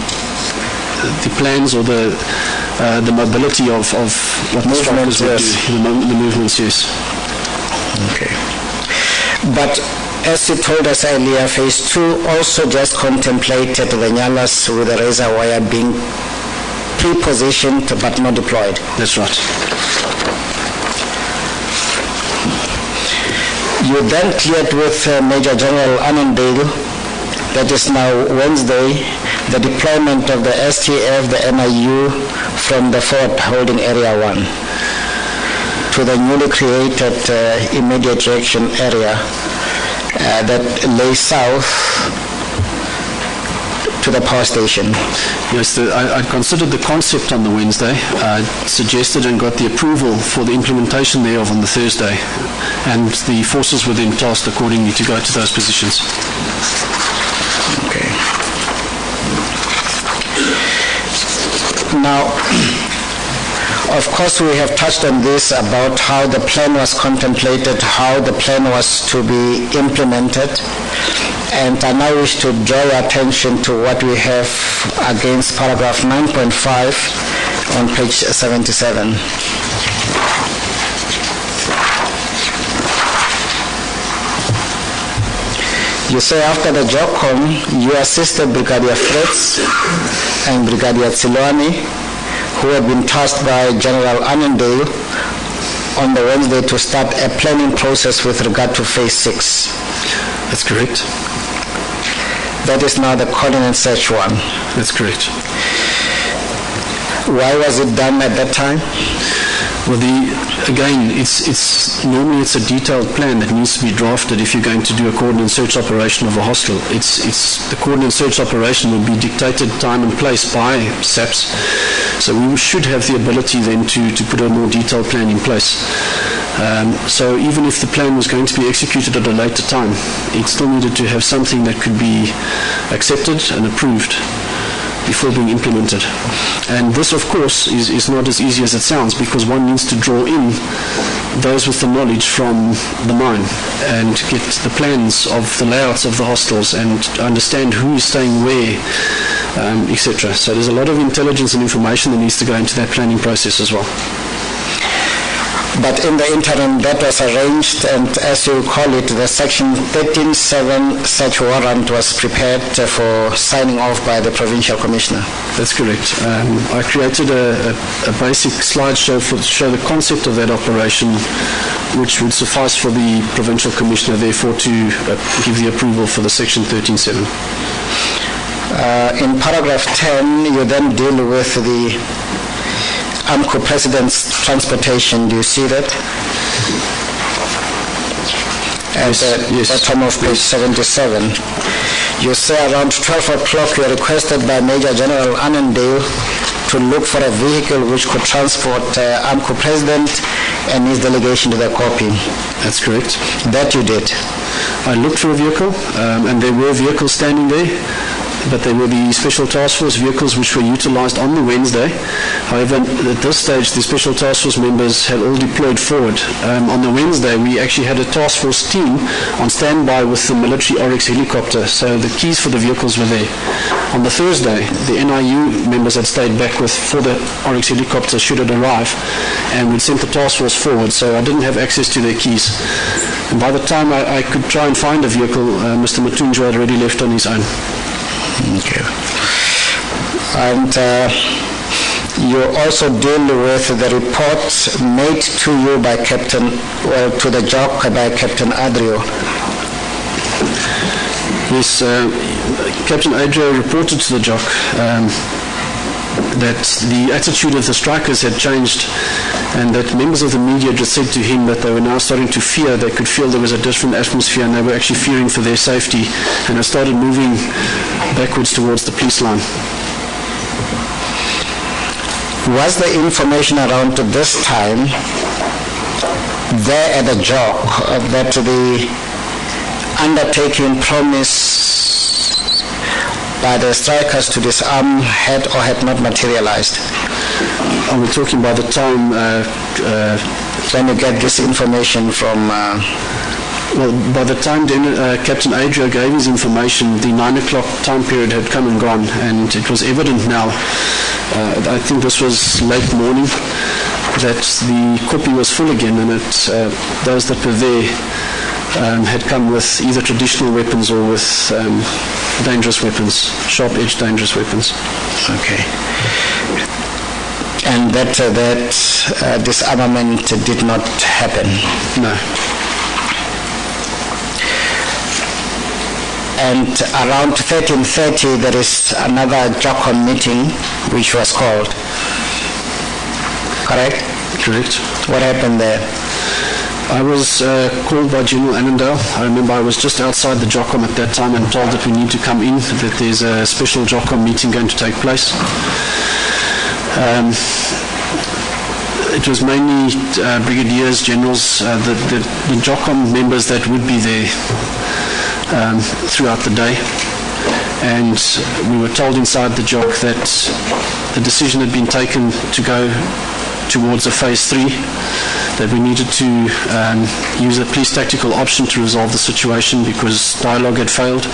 plans or the mobility of what the strikers would do, the movements, yes. Okay. But as you told us earlier, phase 2 also just contemplated the nyalas with the razor wire being pre-positioned but not deployed. That's right. You then cleared with Major General Annandale, that is now Wednesday, the deployment of the STF, the NIU, from the Fort Holding Area 1 to the newly created immediate reaction area that lay south to the power station. Yes, I considered the concept on the Wednesday. I suggested and got the approval for the implementation thereof on the Thursday, and the forces were then tasked accordingly to go to those positions. Okay. Now, of course, we have touched on this about how the plan was contemplated, how the plan was to be implemented, and I now wish to draw your attention to what we have against paragraph 9.5 on page 77. You say after the JOCOM, you assisted Brigadier Fritz and Brigadier Tsilwani, who had been tasked by General Annandale on the Wednesday to start a planning process with regard to Phase 6. That's correct. That is now the coordinate search one. That's correct. Why was it done at that time? Well, again, normally it's a detailed plan that needs to be drafted if you're going to do a coordinate search operation of a hostel. The coordinate search operation will be dictated time and place by SAPS, so we should have the ability then to put a more detailed plan in place. So even if the plan was going to be executed at a later time, it still needed to have something that could be accepted and approved before being implemented. And this, of course, is not as easy as it sounds, because one needs to draw in those with the knowledge from the mine and get the plans of the layouts of the hostels and understand who is staying where, etc. So there's a lot of intelligence and information that needs to go into that planning process as well. But in the interim, that was arranged, and as you call it, the Section 13.7 search warrant was prepared for signing off by the Provincial Commissioner. That's correct. I created a basic slideshow to show the concept of that operation, which would suffice for the Provincial Commissioner, therefore, to give the approval for the Section 13.7. In paragraph 10, you then deal with the AMCO President's transportation. Do you see that? At the bottom of page 77. You say around 12 o'clock you are requested by Major General Annandale to look for a vehicle which could transport AMCO President and his delegation to the Kopi. That's correct. That you did. I looked for a vehicle, and there were vehicles standing there, but they were the Special Task Force vehicles which were utilized on the Wednesday. However, at this stage, the Special Task Force members had all deployed forward. On the Wednesday, we actually had a task force team on standby with the military Oryx helicopter, so the keys for the vehicles were there. On the Thursday, the NIU members had stayed back for the Oryx helicopter should it arrive, and we'd sent the task force forward, so I didn't have access to their keys. And by the time I could try and find a vehicle, Mr. Matunjo had already left on his own. Okay. And you also deal with the report made to you by to the JOC by Captain Adrio. Yes, Captain Adrio reported to the JOC that the attitude of the strikers had changed, and that members of the media just said to him that they were now starting to fear. They could feel there was a different atmosphere, and they were actually fearing for their safety, and had started moving backwards towards the police line. Was the information around this time there at the JOC that the undertaking promise by the strikers to disarm had or had not materialized? Are we talking by the time when you get this information from... Well, by the time Captain Adrio gave his information, the 9 o'clock time period had come and gone, and it was evident now, I think this was late morning, that the Kopi was full again, and those that were there had come with either traditional weapons or with dangerous weapons, sharp-edged dangerous weapons. Okay. And that disarmament did not happen? No. And around 13:30, there is another JOCOM meeting which was called. Correct? Correct. What happened there? I was called by General Annandale. I remember I was just outside the JOCOM at that time and told that we need to come in, that there's a special JOCOM meeting going to take place. It was mainly brigadiers, generals, the JOCOM members that would be there throughout the day. And we were told inside the JOC that the decision had been taken to go towards a phase 3, that we needed to use a police tactical option to resolve the situation because dialogue had failed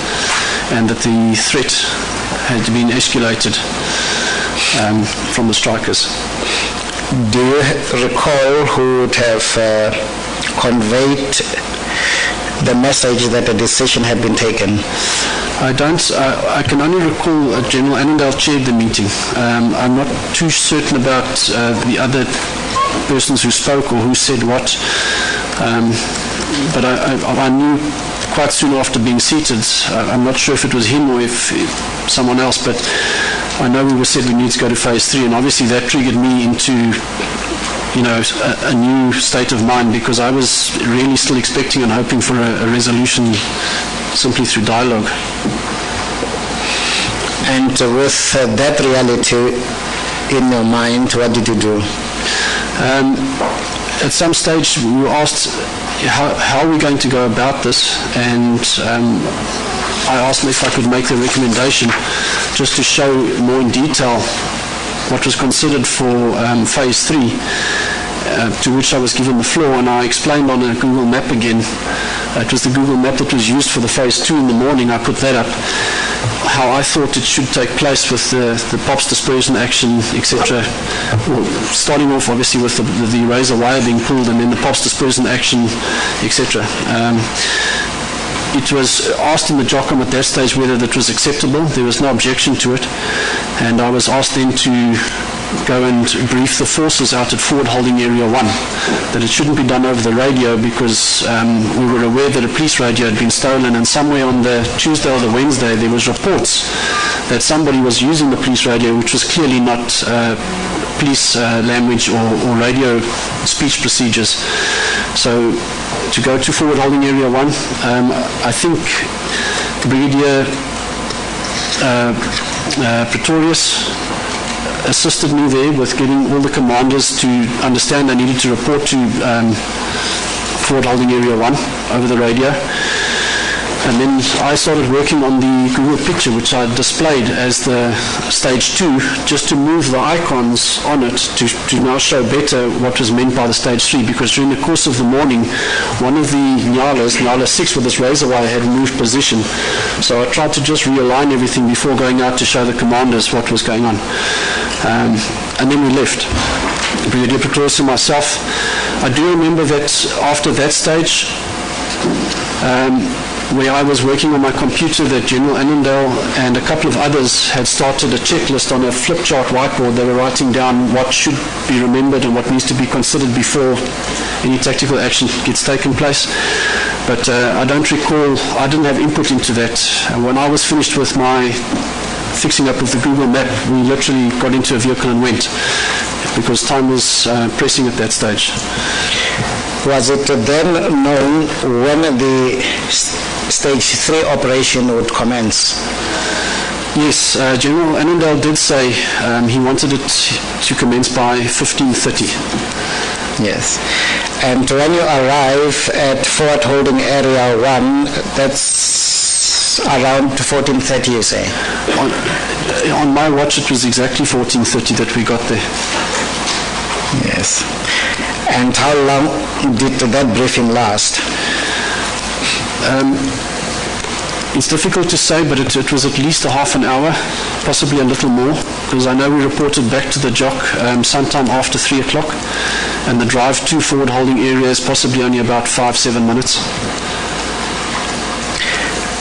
and that the threat had been escalated from the strikers. Do you recall who would have conveyed the message that the decision had been taken? I don't. I can only recall General Annandale chaired the meeting. I'm not too certain about the other persons who spoke or who said what, but I knew quite soon after being seated. I'm not sure if it was him or if someone else, but I know we were said we need to go to phase 3, and obviously that triggered me into, you know, a new state of mind because I was really still expecting and hoping for a resolution simply through dialogue. And with that reality in your mind, what did you do? At some stage we were asked how are we going to go about this, and I asked them if I could make the recommendation just to show more in detail what was considered for phase 3, to which I was given the floor, and I explained on a Google map again. It was the Google map that was used for the phase 2 in the morning. I put that up, how I thought it should take place with the POPs dispersion action, etc. Well, starting off obviously with the razor wire being pulled and then the POPs dispersion action, etc. It was asked in the JOCOM at that stage whether that was acceptable. There was no objection to it, and I was asked then to go and brief the forces out at Forward Holding Area 1 that it shouldn't be done over the radio because we were aware that a police radio had been stolen, and somewhere on the Tuesday or the Wednesday there was reports that somebody was using the police radio, which was clearly not police language or radio speech procedures. So to go to Forward Holding Area 1, I think Brigadier Pretorius assisted me there with getting all the commanders to understand they needed to report to Forward Holding Area 1 over the radio. And then I started working on the Google picture, which I displayed as the stage 2, just to move the icons on it to now show better what was meant by the stage 3, because during the course of the morning, one of the Nyala 6 with this razor wire had moved position. So I tried to just realign everything before going out to show the commanders what was going on. And then we left. Brigadier Pretorius and myself. I do remember that after that stage, where I was working on my computer, that General Annandale and a couple of others had started a checklist on a flip chart whiteboard. They were writing down what should be remembered and what needs to be considered before any tactical action gets taken place. But I don't recall, I didn't have input into that. And when I was finished with my fixing up of the Google map, we literally got into a vehicle and went, because time was pressing at that stage. Was it then known when the stage 3 operation would commence? Yes, General Annandale did say he wanted it to commence by 15:30. Yes. And when you arrive at Forward Holding Area 1, that's around 14:30, you say? On my watch, it was exactly 14:30 that we got there. Yes. And how long did that briefing last? It's difficult to say, but it was at least a half an hour, possibly a little more, because I know we reported back to the JOC sometime after 3 o'clock, and the drive to Forward Holding Area is possibly only about 5-7 minutes.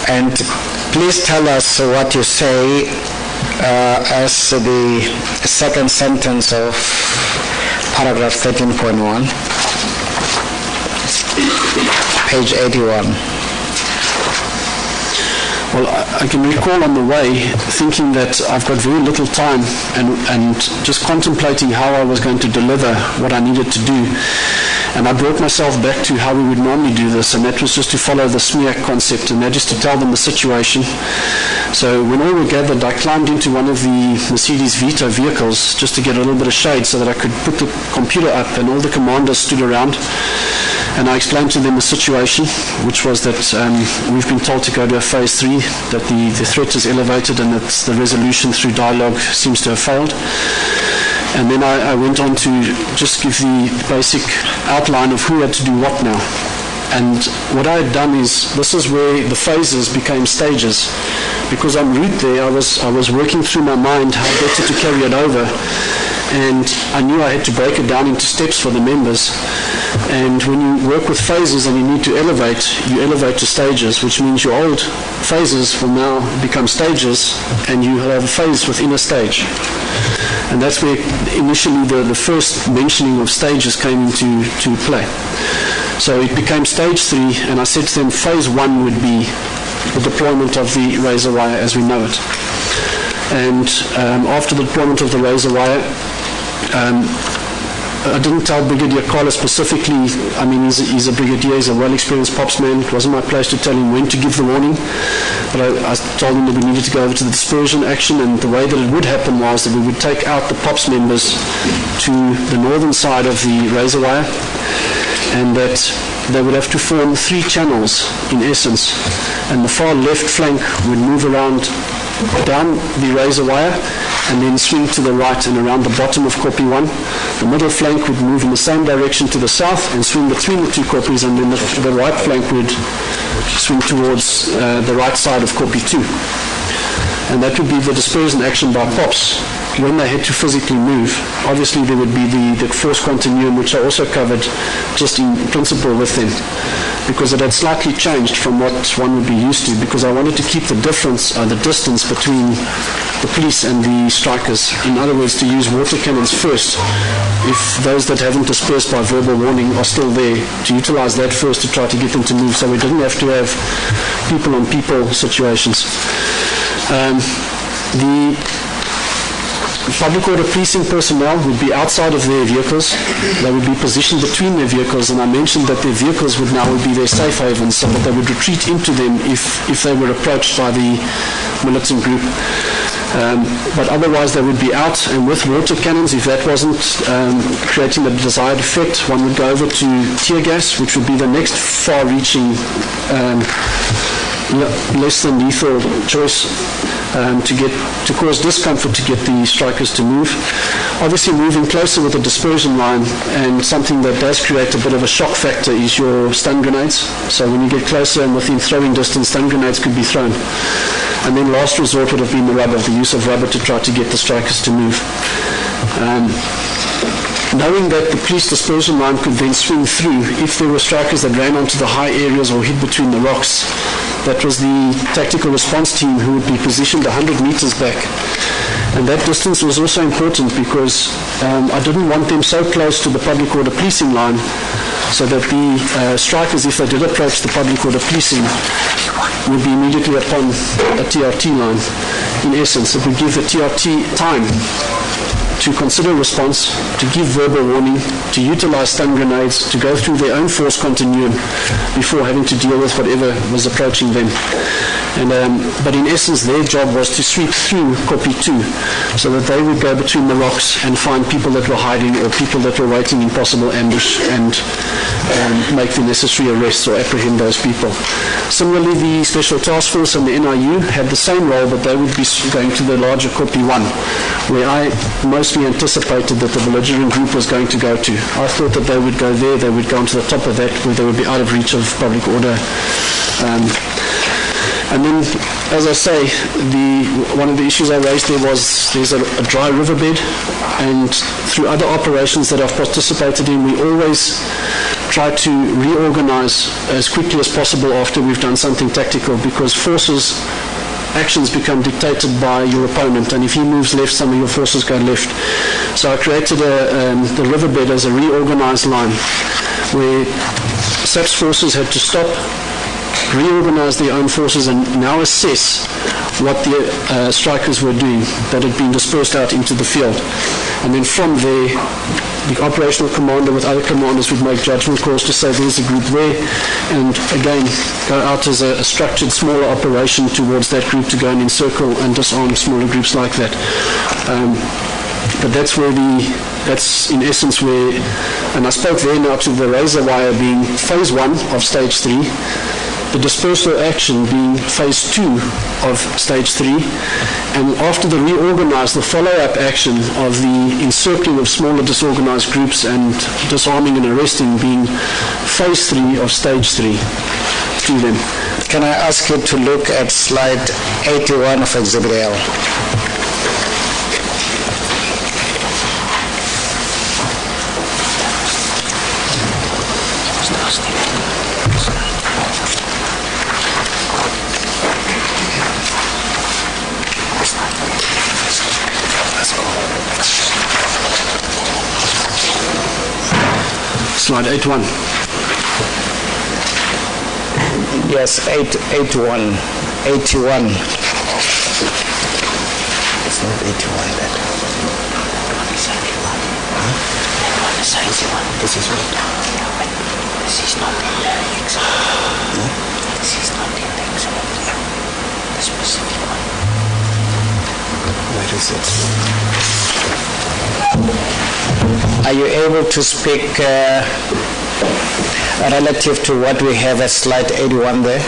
And please tell us what you say as the second sentence of paragraph 13.1, page 81. Well, I can recall on the way thinking that I've got very little time and just contemplating how I was going to deliver what I needed to do. And I brought myself back to how we would normally do this, and that was just to follow the smear concept, and that is to tell them the situation. So when all were gathered, I climbed into one of the Mercedes Vito vehicles just to get a little bit of shade so that I could put the computer up, and all the commanders stood around. And I explained to them the situation, which was that we've been told to go to a phase 3, that the threat is elevated and that the resolution through dialogue seems to have failed. And then I went on to just give the basic outline of who had to do what now. And what I had done is, this is where the phases became stages. Because en route there, I was working through my mind how better to carry it over. And I knew I had to break it down into steps for the members. And when you work with phases and you need to elevate, you elevate to stages, which means your old phases will now become stages, and you have a phase within a stage. And that's where initially the first mentioning of stages came into play. So it became stage 3, and I said to them phase 1 would be the deployment of the razor wire as we know it. And after the deployment of the razor wire, I didn't tell Brigadier Carla specifically. I mean, he's a brigadier, he's a well-experienced pops man. It wasn't my place to tell him when to give the warning, but I told him that we needed to go over to the dispersion action, and the way that it would happen was that we would take out the pops members to the northern side of the razor wire, and that they would have to form 3 channels in essence, and the far left flank would move around down the razor wire and then swing to the right and around the bottom of Copy 1. The middle flank would move in the same direction to the south and swing between the 2 copies, and then the right flank would swing towards the right side of Copy 2. And that would be the dispersion action by POPs when they had to physically move. Obviously there would be the force continuum, which I also covered just in principle with them, because it had slightly changed from what one would be used to, because I wanted to keep the difference, the distance between the police and the strikers. In other words, to use water cannons first, if those that haven't dispersed by verbal warning are still there, to utilize that first to try to get them to move, so we didn't have to have people-on-people situations. The public order policing personnel would be outside of their vehicles. They would be positioned between their vehicles, and I mentioned that their vehicles would now be their safe havens, so that they would retreat into them if they were approached by the militant group. But otherwise they would be out, and with water cannons, if that wasn't creating the desired effect, one would go over to tear gas, which would be the next far-reaching, less than lethal choice to cause discomfort to get the strikers to move. Obviously moving closer with a dispersion line, and something that does create a bit of a shock factor is your stun grenades. So when you get closer and within throwing distance, stun grenades could be thrown. And then last resort would have been the use of rubber to try to get the strikers to move. Knowing that the police dispersion line could then swing through if there were strikers that ran onto the high areas or hid between the rocks, that was the tactical response team who would be positioned 100 meters back. And that distance was also important because I didn't want them so close to the public order policing line, so that the strikers, if they did approach the public order policing, would be immediately upon a TRT line. In essence, it would give the TRT time to consider response, to give verbal warning, to utilize stun grenades, to go through their own force continuum before having to deal with whatever was approaching them. But in essence, their job was to sweep through Copy 2, so that they would go between the rocks and find people that were hiding or people that were waiting in possible ambush, and make the necessary arrests or apprehend those people. Similarly, the Special Task Force and the NIU had the same role, but they would be going to the larger Copy 1, where I mostly anticipated that the belligerent group was going to go to. I thought that they would go there, they would go onto the top of that, where they would be out of reach of public order. And then, as I say, one of the issues I raised there was there's a dry riverbed, and through other operations that I've participated in, we always try to reorganize as quickly as possible after we've done something tactical, because actions become dictated by your opponent, and if he moves left, some of your forces go left. So I created the riverbed as a reorganized line, where SAP's forces had to stop, reorganize their own forces and now assess what the strikers were doing that had been dispersed out into the field. And then from there, the operational commander with other commanders would make judgment calls to say there's a group there, and again go out as a structured smaller operation towards that group to go and encircle and disarm smaller groups like that. But that's in essence where, and I spoke there now to the razor wire being phase 1 of stage 3, the dispersal action being phase 2 of stage 3, and after the the follow-up action of the encircling of smaller disorganized groups and disarming and arresting being phase 3 of stage 3 to them. Can I ask you to look at slide 81 of Exhibit L? Slide 81. Yes, 81. 81. It's not 81 that. This is what? This is not in the exhibit. This is not in the exhibit. The specific one. Where is it? Are you able to speak relative to what we have at slide 81 there?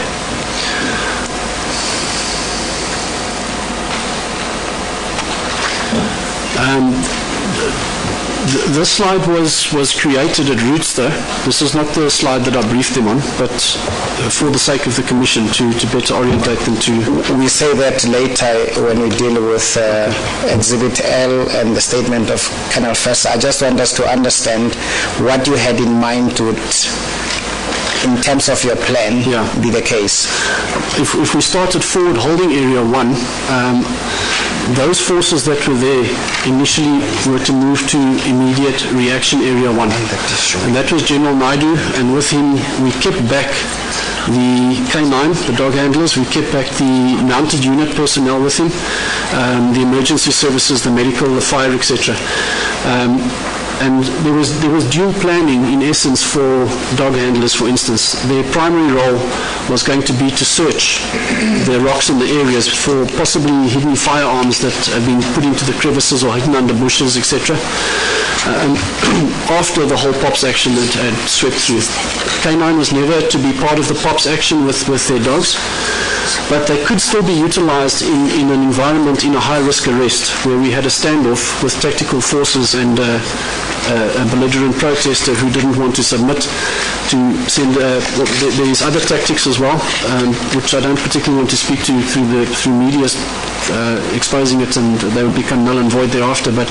This slide was created at Roots, though. This is not the slide that I briefed them on, but for the sake of the Commission to better orientate them to... We say that later when we deal with Exhibit L and the statement of Colonel Fester. I just want us to understand what you had in mind would, in terms of your plan, be the case. If we start at forward holding area 1, those forces that were there initially were to move to immediate reaction area 1. And that was General Naidu, and with him we kept back the K9, the dog handlers, we kept back the mounted unit personnel with him, the emergency services, the medical, the fire, etc. And there was dual planning in essence for dog handlers, for instance. Their primary role was going to be to search the rocks in the areas for possibly hidden firearms that have been put into the crevices or hidden under bushes, etc. And after the whole POPs action that had swept through. K9 was never to be part of the POPs action with their dogs, but they could still be utilized in an environment in a high-risk arrest where we had a standoff with tactical forces and a belligerent protester who didn't want to submit to send... there's other tactics as well, which I don't particularly want to speak to through media exposing it, and they would become null and void thereafter, but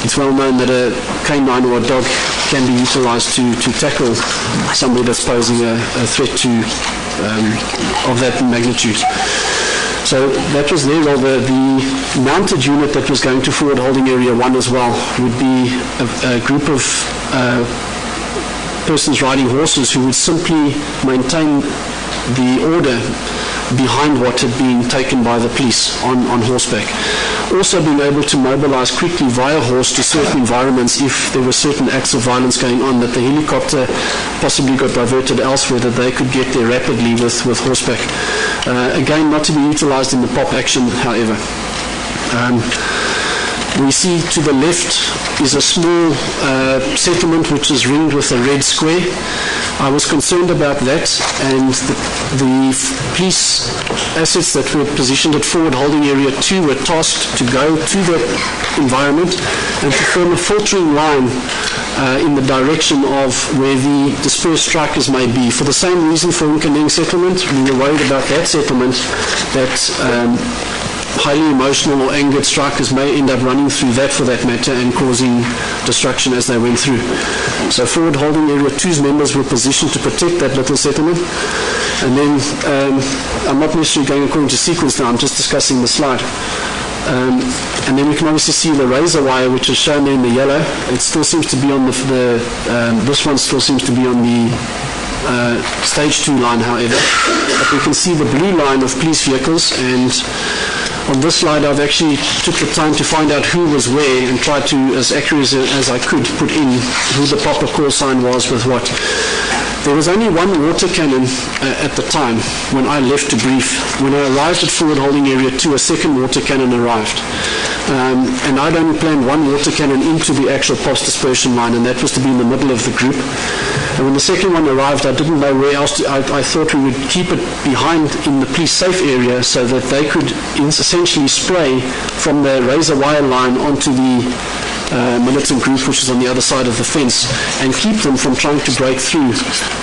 it's well known that a K9 or a dog can be utilized to tackle somebody that's posing a threat to of that magnitude. So that was their role. The mounted unit that was going to forward holding area 1 as well would be a group of persons riding horses who would simply maintain the order behind what had been taken by the police on horseback. Also being able to mobilize quickly via horse to certain environments if there were certain acts of violence going on, that the helicopter possibly got diverted elsewhere, that they could get there rapidly with horseback. Again, not to be utilized in the POP action, however. We see to the left is a small settlement which is ringed with a red square. I was concerned about that, and the police assets that were positioned at forward holding area 2 were tasked to go to the environment and to form a filtering line in the direction of where the dispersed strikers may be. For the same reason for Nkandeng settlement, we were worried about that settlement, that highly emotional or angered strikers may end up running through that, for that matter, and causing destruction as they went through. So forward holding area 2's members were positioned to protect that little settlement. And then I'm not necessarily going according to sequence now, I'm just discussing the slide. And then we can obviously see the razor wire, which is shown there in the yellow. It still seems to be on this one still seems to be on the stage 2 line, however. But we can see the blue line of police vehicles, and on this slide I've actually took the time to find out who was where and tried to, as accurate as I could, put in who the proper call sign was with what. There was only one water cannon at the time when I left to brief. When I arrived at forward holding area 2, a second water cannon arrived. And I'd only planned one water cannon into the actual POPs dispersion line, and that was to be in the middle of the group. And when the second one arrived, I didn't know where else to. I thought we would keep it behind in the police safe area so that they could essentially spray from the razor wire line onto the militant group, which is on the other side of the fence, and keep them from trying to break through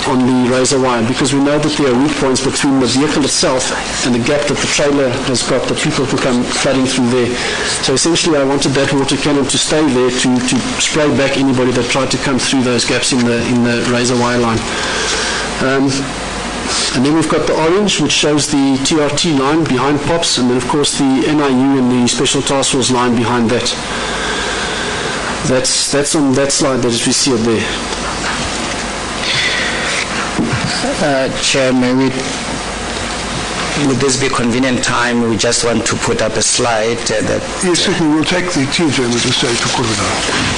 on the razor wire, because we know that there are weak points between the vehicle itself and the gap that the trailer has got, that people can come flooding through there. So essentially I wanted that water cannon to stay there to spray back anybody that tried to come through those gaps in the razor wire line. And then we've got the orange, which shows the TRT line behind POPs, and then of course the NIU and the Special Task Force line behind that. That's on that slide that we see it there. Chair, would this be convenient time? We just want to put up a slide that... Yes, certainly. We'll take the TJ with us to put it out.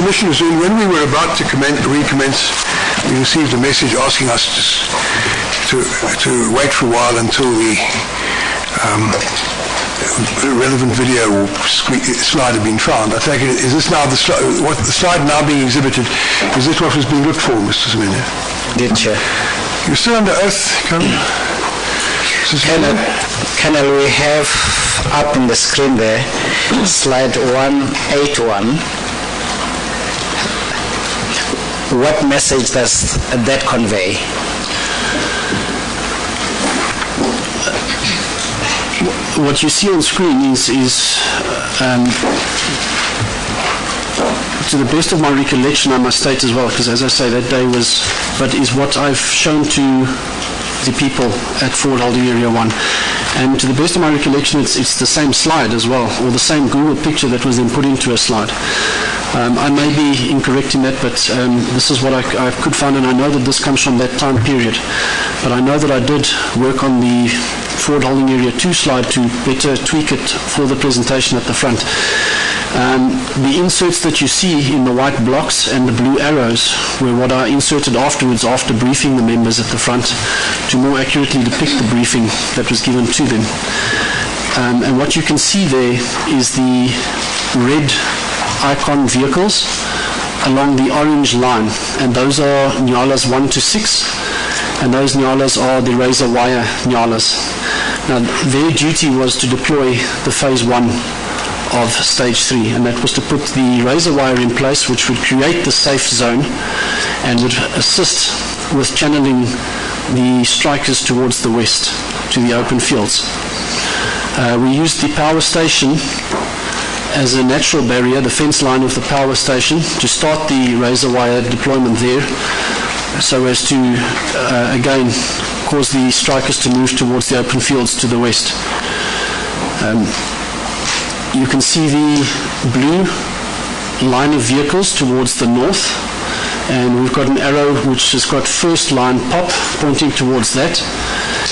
Commissioner Zoon, when we were about to recommence, we received a message asking us to wait for a while until the relevant video or slide had been found. I take it, is this now the slide now being exhibited, is this what was being looked for, Mr. Semenya? Did Chair. You're still under oath, Colonel, we have up on the screen there, slide 181. What message does that convey? What you see on screen is to the best of my recollection, I must state as well, because as I say, that day is what I've shown to the people at Forward Holding Area 1. And to the best of my recollection, it's the same slide as well, or the same Google picture that was then put into a slide. I may be incorrect in that, but this is what I could find, and I know that this comes from that time period. But I know that I did work on the Forward Holding Area 2 slide to better tweak it for the presentation at the front. The inserts that you see in the white blocks and the blue arrows were what I inserted afterwards after briefing the members at the front to more accurately depict the briefing that was given to them. And what you can see there is the red icon vehicles along the orange line, and those are Nyalas 1 to 6, and those Nyalas are the razor wire Nyalas. Now, their duty was to deploy the phase 1 of stage 3, and that was to put the razor wire in place, which would create the safe zone and would assist with channeling the strikers towards the west to the open fields. We used the power station as a natural barrier, the fence line of the power station, to start the razor wire deployment there, so as to again cause the strikers to move towards the open fields to the west. You can see the blue line of vehicles towards the north, and we've got an arrow which has got first line pop pointing towards that,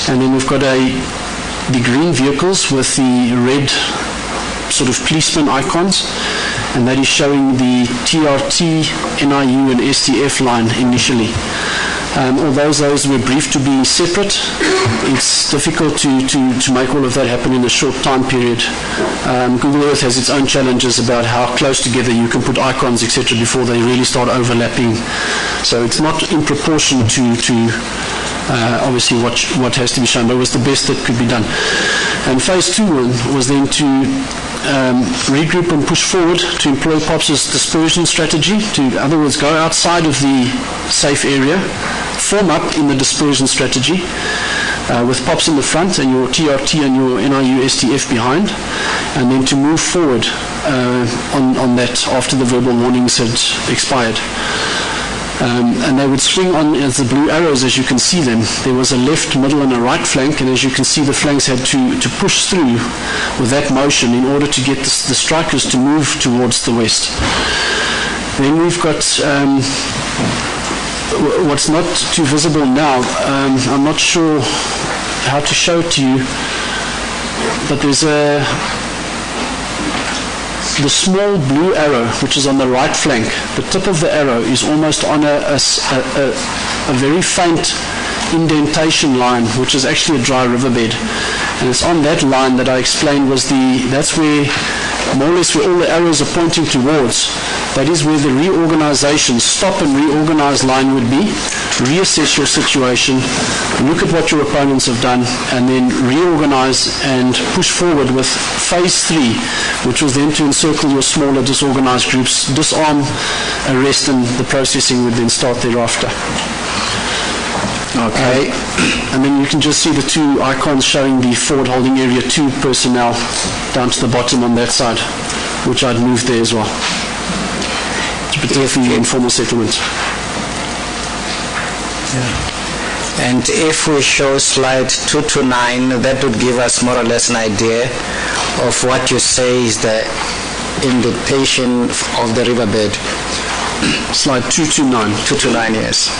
and then we've got the green vehicles with the red sort of policeman icons, and that is showing the TRT, NIU and STF line initially. Although those were briefed to be separate, it's difficult to make all of that happen in a short time period. Google Earth has its own challenges about how close together you can put icons, etc., before they really start overlapping. So it's not in proportion to obviously what has to be shown, but it was the best that could be done. And phase 2 was then to regroup and push forward to employ POPS's dispersion strategy, to, in other words, go outside of the safe area, form up in the dispersion strategy with POPS in the front and your TRT and your NIU STF behind, and then to move forward on that after the verbal warnings had expired. And they would swing on as the blue arrows, as you can see them. There was a left, middle and a right flank, and as you can see, the flanks had to push through with that motion in order to get the strikers to move towards the west. Then we've got what's not too visible now. I'm not sure how to show it to you, but there's the small blue arrow, which is on the right flank. The tip of the arrow is almost on a very faint indentation line, which is actually a dry riverbed. And it's on that line that I explained that's where, more or less, where all the arrows are pointing towards. That is where the reorganization, stop and reorganize line would be. Reassess your situation, look at what your opponents have done, and then reorganize and push forward with phase 3, which was then to encircle your smaller disorganized groups, disarm, arrest, and the processing would then start thereafter. Okay. And then you can just see the two icons showing the Forward Holding Area 2 personnel down to the bottom on that side, which I'd moved there as well, to prepare for the informal settlement. Yeah. And if we show slide 229, that would give us more or less an idea of what you say is the indentation of the riverbed. Slide 229. 229, yes.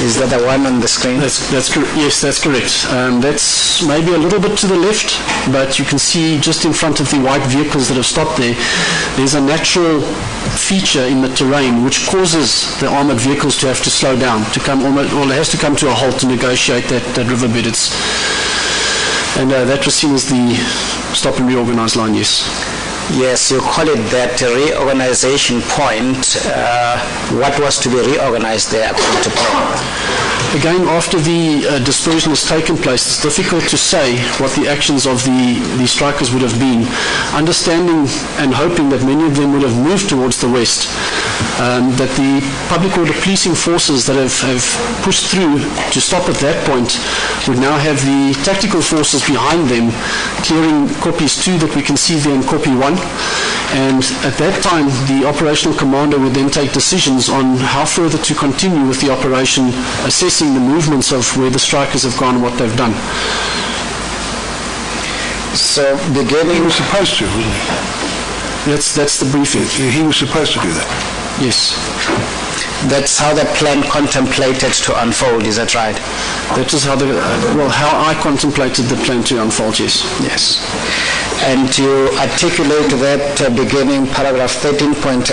Is that the one on the screen? Yes, that's correct. That's maybe a little bit to the left, but you can see just in front of the white vehicles that have stopped there, there's a natural feature in the terrain which causes the armoured vehicles to have to slow down, to come almost, well, it has to come to a halt to negotiate that riverbed. And that was seen as the stop and reorganise line, yes. Yes, you call it that reorganization point. What was to be reorganized there according to plan? Again, after the dispersion has taken place, it's difficult to say what the actions of the strikers would have been. Understanding and hoping that many of them would have moved towards the west, that the public order policing forces that have pushed through to stop at that point would now have the tactical forces behind them clearing copies 2 that we can see there in copy 1. And at that time, the operational commander would then take decisions on how further to continue with the operation, assessing the movements of where the strikers have gone and what they've done. So beginning... He was supposed to, wasn't he? That's the briefing. He was supposed to do that. Yes. That's how the plan contemplated to unfold, is that right? That is how how I contemplated the plan to unfold, yes. Yes. And you articulate that beginning paragraph 13.8,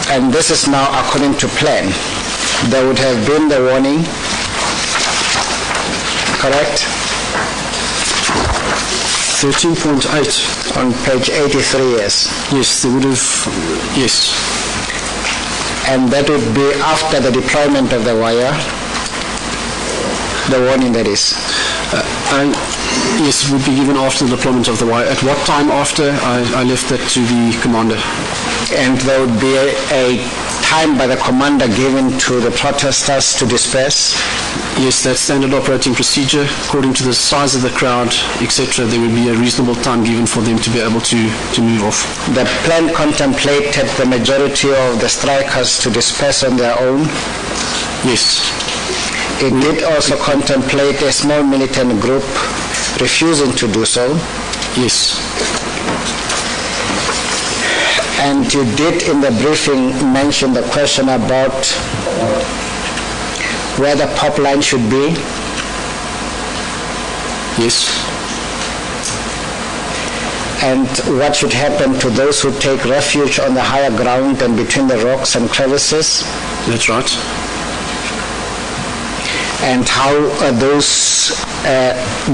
and this is now according to plan. There would have been the warning, correct? 13.8. On page 83, yes. Yes, they would have, yes. And that would be after the deployment of the wire, the warning that is. Yes, it would be given after the deployment of the wire. At what time after? I left that to the commander. And there would be a time by the commander given to the protesters to disperse? Yes, that's standard operating procedure. According to the size of the crowd, etc., there would be a reasonable time given for them to be able to move off. The plan contemplated the majority of the strikers to disperse on their own? Yes. It did also contemplate a small militant group refusing to do so? Yes. And you did in the briefing mention the question about where the pop line should be? Yes. And what should happen to those who take refuge on the higher ground and between the rocks and crevices? That's right. And how those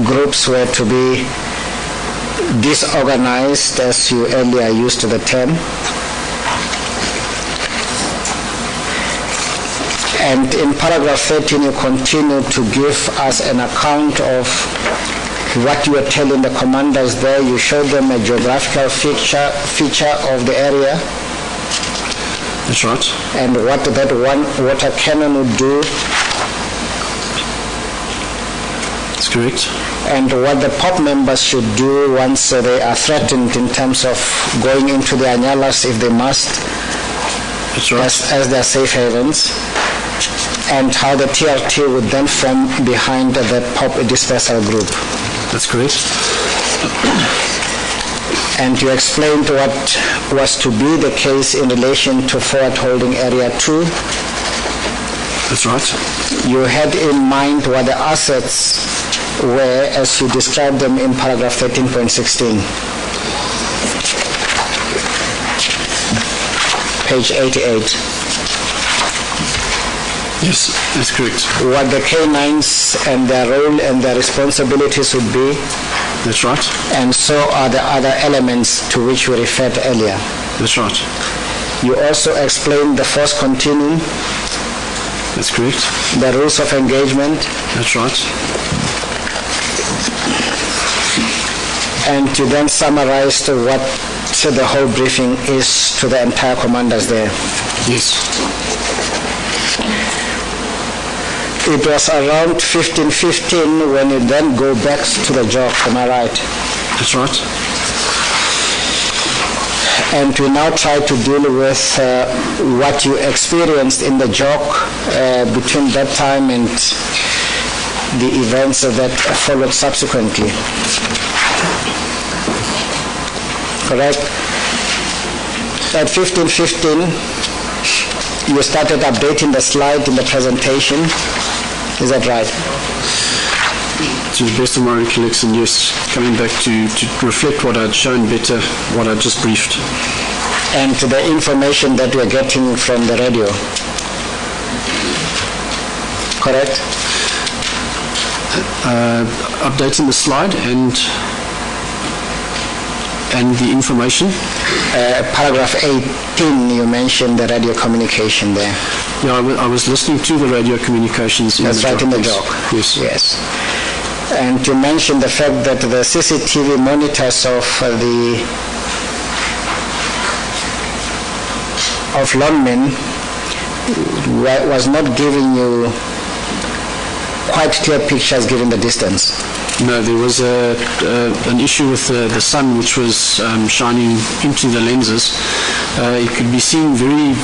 groups were to be disorganized, as you earlier used the term. And in paragraph 13, you continue to give us an account of what you were telling the commanders there. You showed them a geographical feature of the area. That's right. And what that one water cannon would do. That's correct. And what the POP members should do once they are threatened in terms of going into the anyalas if they must. That's right. As their safe havens. And how the TRT would then form behind the POP dispersal group. That's correct. And you explained what was to be the case in relation to forward holding area 2. That's right. You had in mind what the assets were as you described them in paragraph 13.16. Page 88. Yes, that's correct. What the K9s and their role and their responsibilities would be. That's right. And so are the other elements to which we referred earlier. That's right. You also explained the force continuum. That's correct. The rules of engagement. That's right. And you then summarized what the whole briefing is to the entire commanders there. Yes. It was around 15:15 when you then go back to the job, am I right? That's right. And we now try to deal with what you experienced in the job between that time and the events that followed subsequently. Correct? At 15:15, you started updating the slide in the presentation. Is that right? To the best of my recollection, yes. Coming back to reflect what I'd shown better, what I'd just briefed. And the information that we're getting from the radio. Correct? Updating the slide and the information. Paragraph 18, you mentioned the radio communication there. Yeah, I was listening to the radio communications in That's the right, job. in the job. Yes. Yes. And you mentioned the fact that the CCTV monitors of Longman was not giving you quite clear pictures given the distance. No, there was an issue with the sun which was shining into the lenses. It could be seen very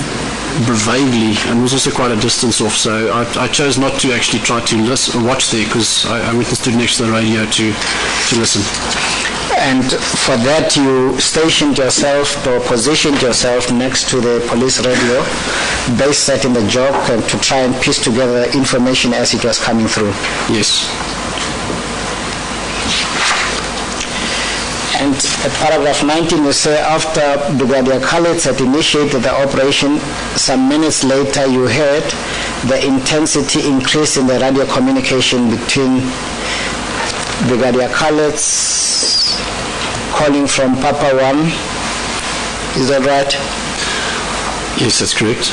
vaguely and was also quite a distance off, so I chose not to actually try to watch there because I went and stood next to the radio to listen. And for that you stationed yourself or positioned yourself next to the police radio, base set in the job, and to try and piece together information as it was coming through. Yes. And at paragraph 19 you say after Brigadier Khalid had initiated the operation, some minutes later you heard the intensity increase in the radio communication between Brigadier Khaled's calling from Papa 1. Is that right? Yes, that's correct.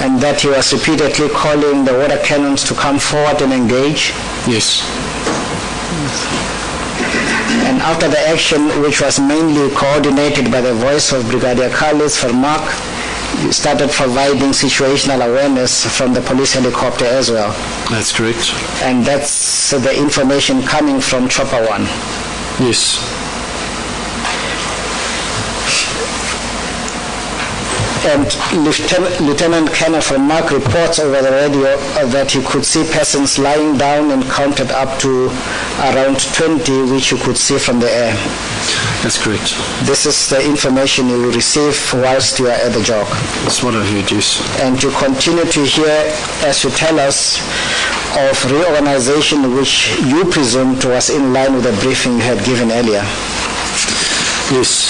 And that he was repeatedly calling the water cannons to come forward and engage? Yes. And after the action, which was mainly coordinated by the voice of Brigadier Carlos Vermaak, you started providing situational awareness from the police helicopter as well. That's correct. And that's the information coming from Chopper 1. Yes. And Lieutenant Colonel Vermaak reports over the radio that you could see persons lying down and counted up to around 20, which you could see from the air. That's correct. This is the information you will receive whilst you are at the job. That's what I heard, yes. And you continue to hear, as you tell us, of reorganization which you presumed was in line with the briefing you had given earlier. Yes.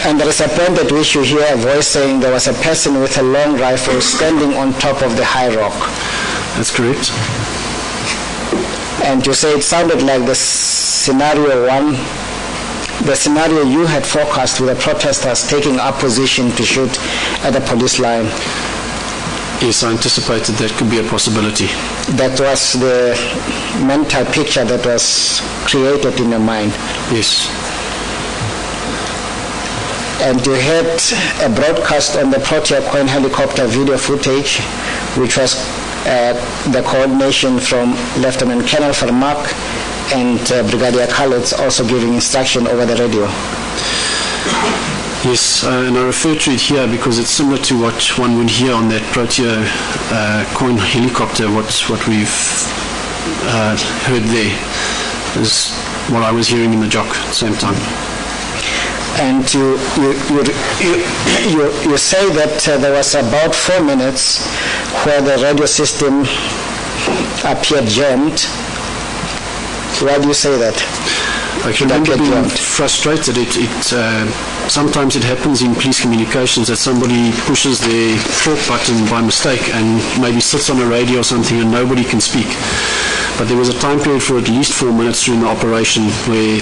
And there is a point at which you hear a voice saying there was a person with a long rifle standing on top of the high rock. That's correct. And you say it sounded like the scenario one, the scenario you had forecast with the protesters taking up position to shoot at the police line. Yes, I anticipated that could be a possibility. That was the mental picture that was created in your mind. Yes. And you had a broadcast on the Protea Coin helicopter video footage, which was the coordination from Lieutenant Colonel Vermaak and Brigadier Khaled also giving instruction over the radio. Yes, and I refer to it here because it's similar to what one would hear on that Protea Coin helicopter. What we've heard there is what I was hearing in the jock at the same time. And you say that there was about 4 minutes where the radio system appeared jammed. Why do you say that? I can remember being frustrated. Sometimes it happens in police communications that somebody pushes their talk button by mistake and maybe sits on a radio or something and nobody can speak. But there was a time period for at least 4 minutes during the operation where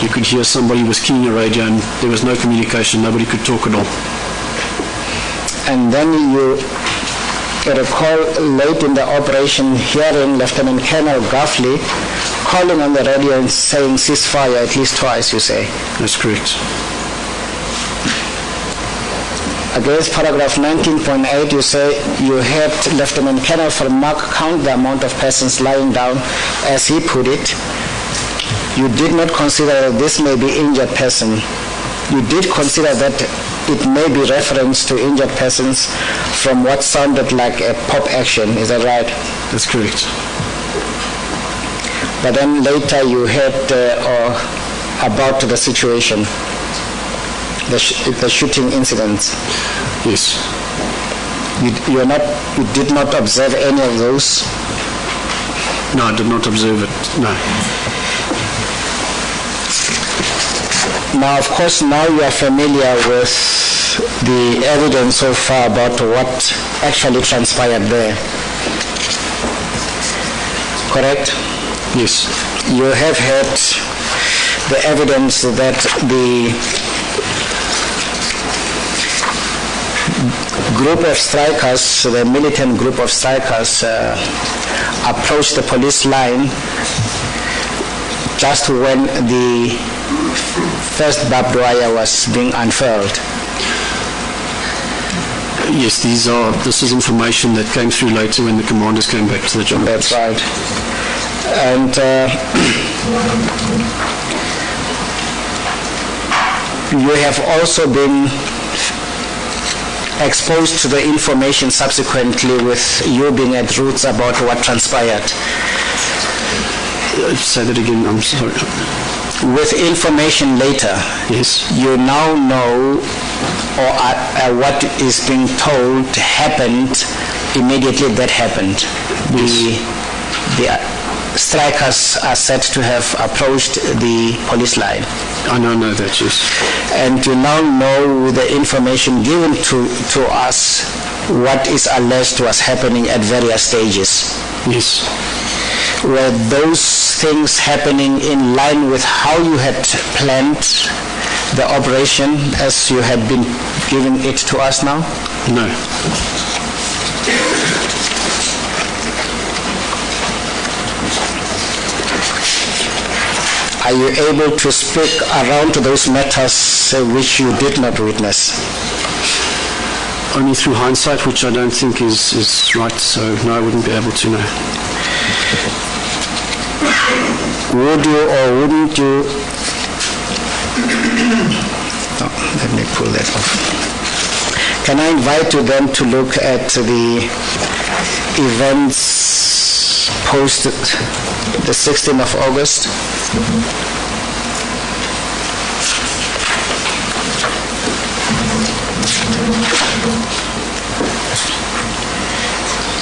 you could hear somebody was keying a radio and there was no communication, nobody could talk at all. And then you recall late in the operation hearing Lieutenant Colonel Gaffley calling on the radio and saying ceasefire at least twice, you say. That's correct. Against paragraph 19.8, you say you heard Lieutenant Colonel Vermaak count the amount of persons lying down, as he put it. You did not consider that this may be injured person. You did consider that it may be reference to injured persons from what sounded like a pop action. Is that right? That's correct. But then later you heard about the situation. the shooting incidents. Yes. You did not observe any of those? No, I did not observe it, no. Now, of course, now you are familiar with the evidence so far about what actually transpired there. Correct? Yes. You have heard the evidence that the group of strikers, the militant group of strikers, approached the police line just when the first barbed wire was being unfurled. Yes, this is information that came through later when the commanders came back to the job. That's right. And you have also been exposed to the information subsequently with you being at roots about what transpired. Say that again, I'm sorry. With information later, yes, you now know what is being told happened immediately that happened. Yes. The strikers are said to have approached the police line. I now know that, yes. And you now know the information given to us what is alleged was happening at various stages. Yes. Were those things happening in line with how you had planned the operation as you had been giving it to us now? No. Are you able to speak around to those matters which you did not witness? Only through hindsight, which I don't think is right, so no, I wouldn't be able to know. Would you or wouldn't you? Oh, let me pull that off. Can I invite you then to look at the events post the 16th of August?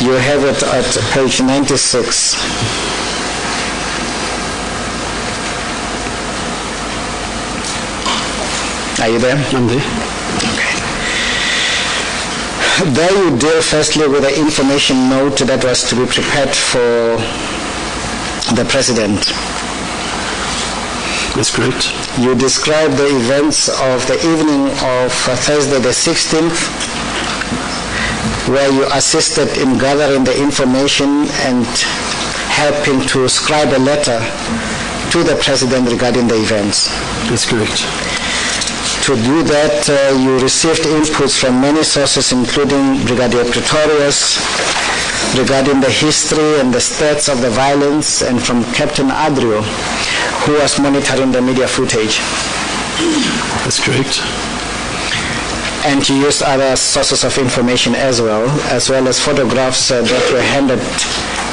You have it at page 96. Are you there? I'm there. Okay. There you deal firstly with the information note that was to be prepared for the president. That's correct. You describe the events of the evening of Thursday the 16th, where you assisted in gathering the information and helping to scribe a letter to the president regarding the events. That's correct. To do that, you received inputs from many sources, including Brigadier Pretorius, regarding the history and the stats of the violence, and from Captain Adrio, who was monitoring the media footage. That's correct. And you used other sources of information as well as photographs that were handed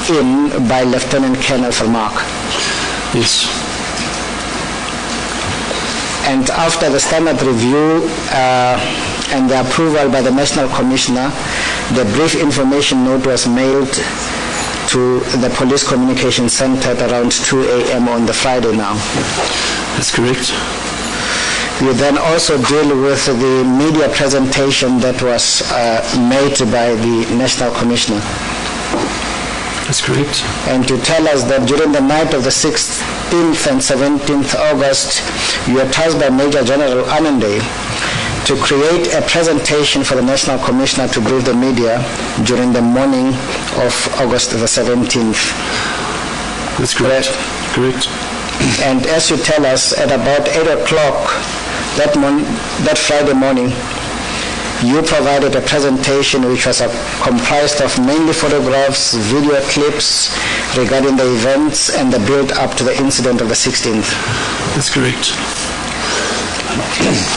in by Lieutenant Colonel Farlam. Yes. And after the standard review and the approval by the National Commissioner, the brief information note was mailed to the Police Communication Center at around 2 a.m. on the Friday now. That's correct. You then also deal with the media presentation that was made by the National Commissioner. That's correct. And to tell us that during the night of the 16th and 17th August, you were tasked by Major General Anande to create a presentation for the National Commissioner to brief the media during the morning of August the 17th. That's correct. Correct. And as you tell us, at about 8 o'clock that Friday morning, you provided a presentation which was comprised of mainly photographs, video clips regarding the events and the build-up to the incident of the 16th. That's correct.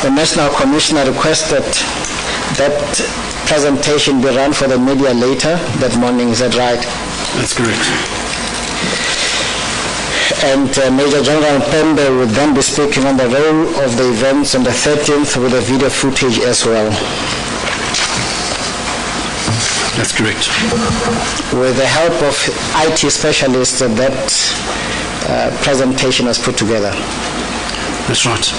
The National Commissioner requested that presentation be run for the media later that morning. Is that right? That's correct. And Major General Pembe would then be speaking on the role of the events on the 13th with the video footage as well. That's correct. With the help of IT specialists, that presentation was put together. That's right.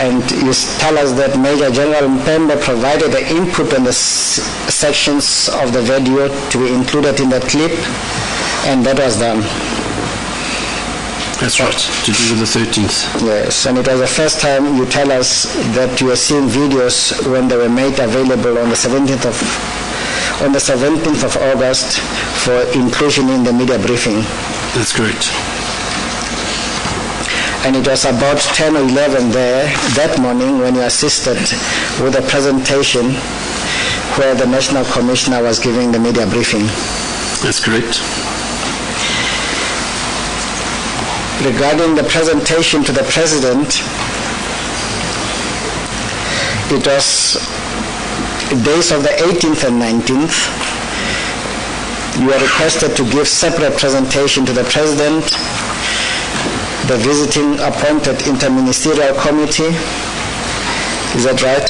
And you tell us that Major General Mpembe provided the input on the sections of the video to be included in the clip, and that was done. That's right, to do with the 13th. Yes, and it was the first time you tell us that you were seeing videos when they were made available on the 17th of August for inclusion in the media briefing. That's correct. And it was about 10 or 11 there that morning when you assisted with a presentation where the National Commissioner was giving the media briefing. That's correct. Regarding the presentation to the President, it was days of the 18th and 19th. You are requested to give separate presentation to the President, the visiting appointed interministerial committee. Is that right?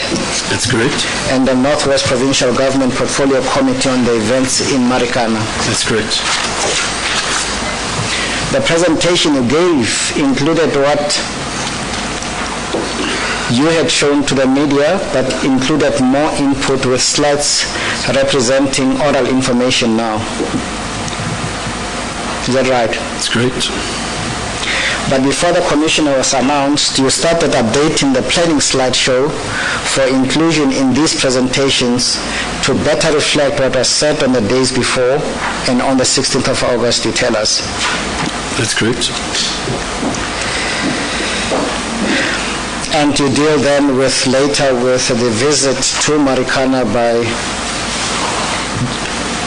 That's correct. And the Northwest Provincial Government Portfolio Committee on the events in Marikana. That's correct. The presentation you gave included what you had shown to the media, but included more input with slides representing oral information now. Is that right? That's correct. But before the commissioner was announced, you started updating the planning slideshow for inclusion in these presentations to better reflect what was said on the days before and on the 16th of August, you tell us. That's correct. And you deal then later with the visit to Marikana by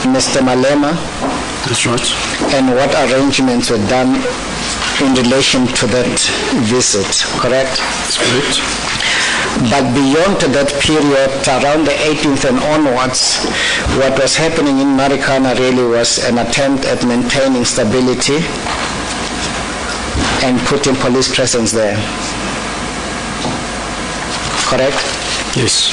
Mr. Malema. That's right. And what arrangements were done in relation to that visit, correct? That's correct. But beyond that period, around the 18th and onwards, what was happening in Marikana really was an attempt at maintaining stability and putting police presence there. Correct? Yes.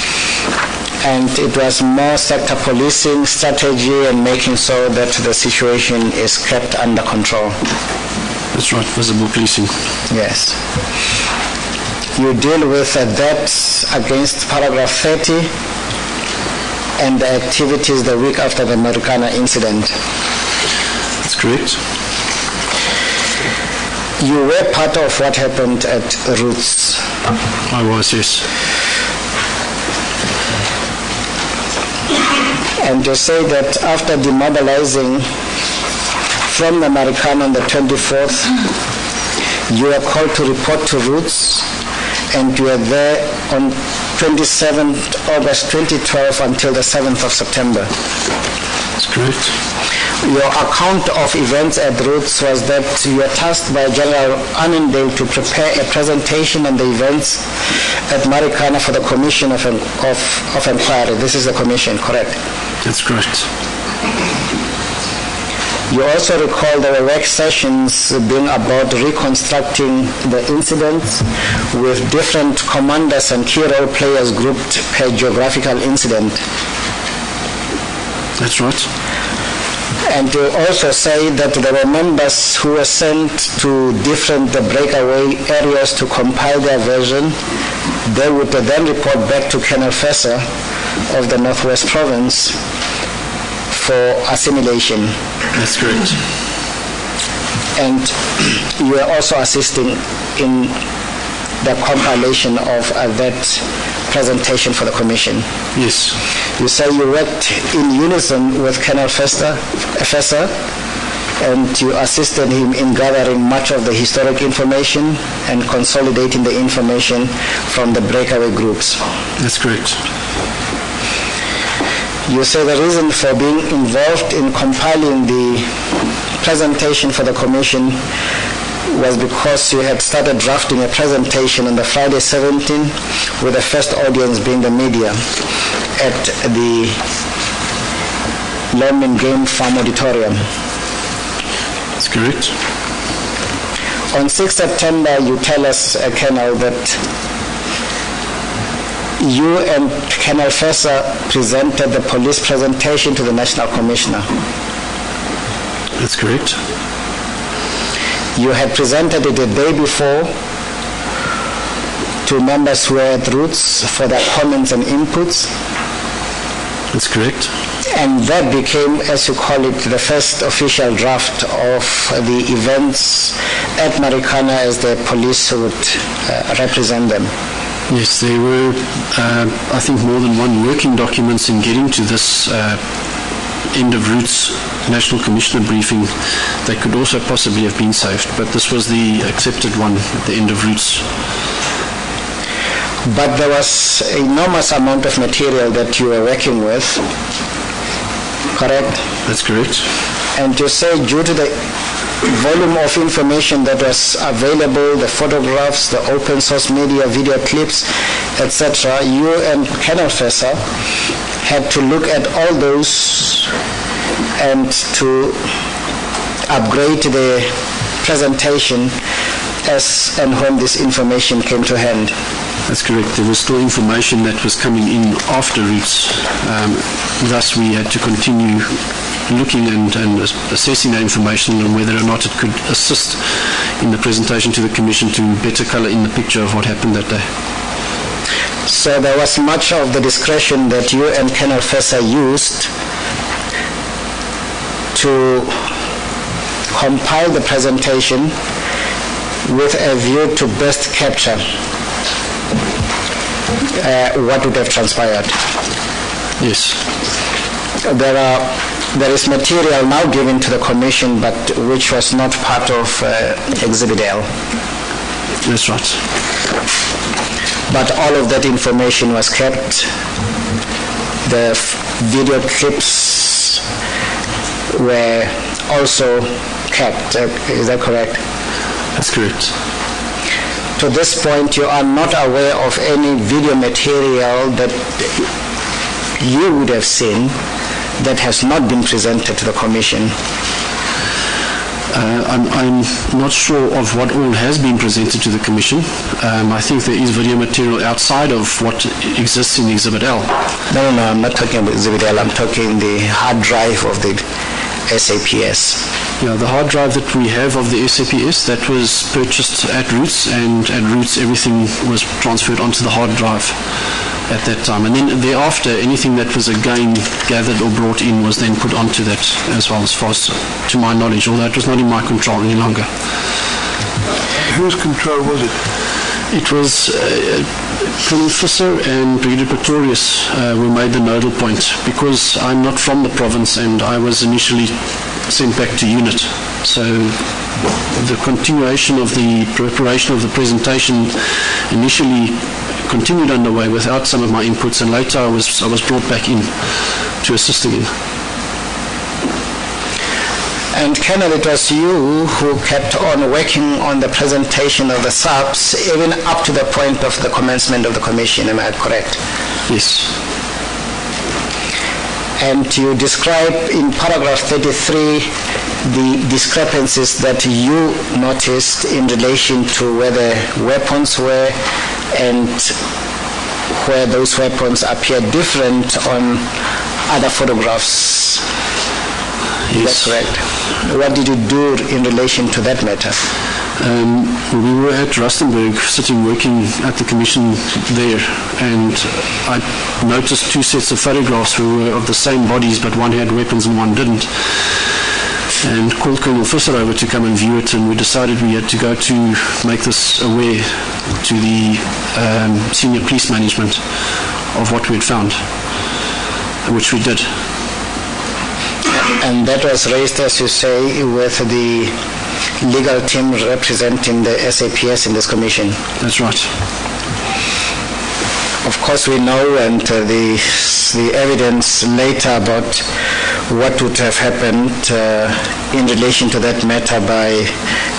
And it was more sector policing strategy and making sure that the situation is kept under control. That's right, visible policing. Yes. You deal with that against paragraph 30 and the activities the week after the Marikana incident. That's correct. You were part of what happened at Roots. I was, yes. And you say that after demobilizing from the Marikana on the 24th, you were called to report to Roots, and you were there on 27th August 2012 until the 7th of September. That's correct. Your account of events at Roots was that you were tasked by General Annandale to prepare a presentation on the events at Marikana for the Commission of Inquiry. This is the commission, correct? That's correct. You also recall there were work sessions being about reconstructing the incidents with different commanders and key role players grouped per geographical incident. That's right. And you also say that there were members who were sent to different breakaway areas to compile their version. They would then report back to Colonel Fessa of the Northwest Province for assimilation. That's correct. And you are also assisting in the compilation of that presentation for the commission. Yes. You say you worked in unison with Colonel Fessa, and you assisted him in gathering much of the historic information and consolidating the information from the breakaway groups. That's correct. You say the reason for being involved in compiling the presentation for the commission was because you had started drafting a presentation on the Friday 17 with the first audience being the media at the London Game Farm Auditorium. That's correct. On 6 September, you tell us, Colonel, that you and Colonel Fessa presented the police presentation to the National Commissioner. That's correct. You had presented it the day before to members who were at Roots for their comments and inputs. That's correct. And that became, as you call it, the first official draft of the events at Marikana as the police would represent them. Yes, there were, I think, more than one working documents in getting to this end of Roots National Commissioner briefing that could also possibly have been saved, but this was the accepted one at the end of Roots. But there was an enormous amount of material that you were working with, correct? That's correct. And you say due to the volume of information that was available, the photographs, the open source media, video clips, etc., you and Colonel Fessa had to look at all those and to upgrade the presentation as and when this information came to hand. That's correct. There was still information that was coming in after Roots. Thus, we had to continue looking and assessing that information and whether or not it could assist in the presentation to the Commission to better colour in the picture of what happened that day. So there was much of the discretion that you and Colonel Fessa used to compile the presentation with a view to best capture what would have transpired. Yes. There is material now given to the Commission, but which was not part of Exhibit L. That's right. But all of that information was kept. The video clips were also kept. Is that correct? That's correct. To this point, you are not aware of any video material that you would have seen that has not been presented to the Commission? I'm not sure of what all has been presented to the Commission. I think there is video material outside of what exists in Exhibit L. No, I'm not talking about Exhibit L. I'm talking the hard drive of the SAPS. Yeah, the hard drive that we have of the SAPS, that was purchased at Roots, and at Roots everything was transferred onto the hard drive at that time. And then thereafter, anything that was again gathered or brought in was then put onto that as well, as far as to my knowledge, although it was not in my control any longer. Whose control was it? It was Colonel Visser and Brigadier Pretorius who made the nodal point, because I'm not from the province and I was initially sent back to unit. So the continuation of the preparation of the presentation initially continued underway without some of my inputs, and later I was brought back in to assist again. And Colonel, it was you who kept on working on the presentation of the SABs even up to the point of the commencement of the Commission, am I correct? Yes. And you describe in paragraph 33 the discrepancies that you noticed in relation to where the weapons were and where those weapons appear different on other photographs. Yes. That's correct. What did you do in relation to that matter? We were at Rustenburg, sitting working at the Commission there, and I noticed two sets of photographs who were of the same bodies, but one had weapons and one didn't, and called Colonel Visser over to come and view it, and we decided we had to go to make this aware to the senior police management of what we had found, which we did. And that was raised, as you say, with the legal team representing the SAPS in this commission. That's right. Of course, we know, and the evidence later about what would have happened in relation to that matter by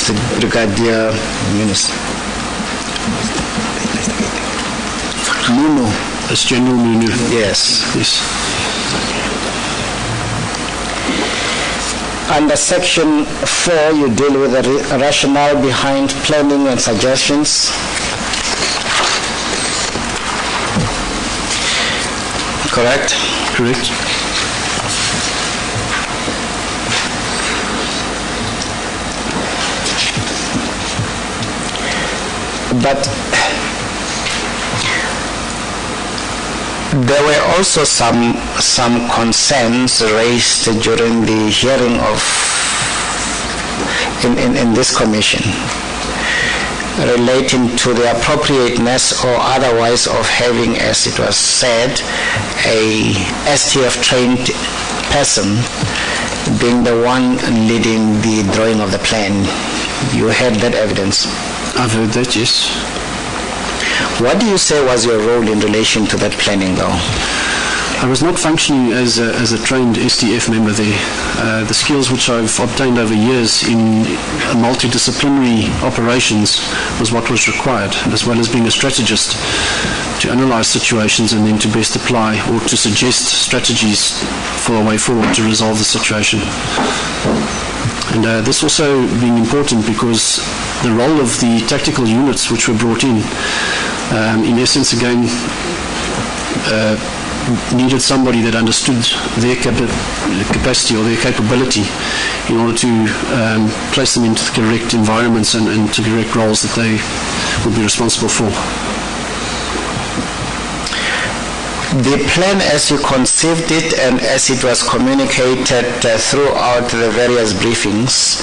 the Brigadier Munu. That's General Munu. Yes. Yes. Under section 4, you deal with the rationale behind planning and suggestions. Correct? Correct. But there were also some concerns raised during the hearing in this commission relating to the appropriateness or otherwise of having, as it was said, a STF-trained person being the one leading the drawing of the plan. You had that evidence. I've heard that, yes. What do you say was your role in relation to that planning, though? I was not functioning as a trained STF member there. The skills which I've obtained over years in multidisciplinary operations was what was required, as well as being a strategist to analyze situations and then to best apply or to suggest strategies for a way forward to resolve the situation. And this also being important because the role of the tactical units which were brought in essence again, needed somebody that understood their capacity or their capability in order to place them into the correct environments and to correct roles that they would be responsible for. The plan as you conceived it and as it was communicated throughout the various briefings,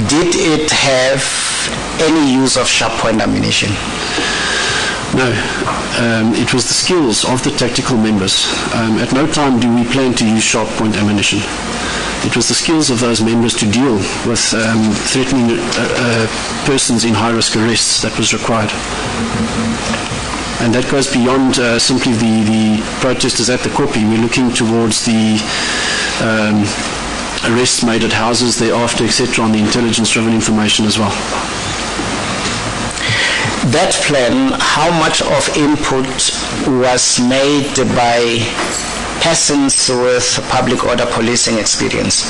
did it have any use of sharp point ammunition? No, it was the skills of the tactical members. At no time do we plan to use sharp point ammunition. It was the skills of those members to deal with threatening persons in high-risk arrests that was required. And that goes beyond simply the protesters at the Kopi. We're looking towards the arrests made at houses thereafter, etc., on the intelligence-driven information as well. That plan, how much of input was made by persons with public order policing experience?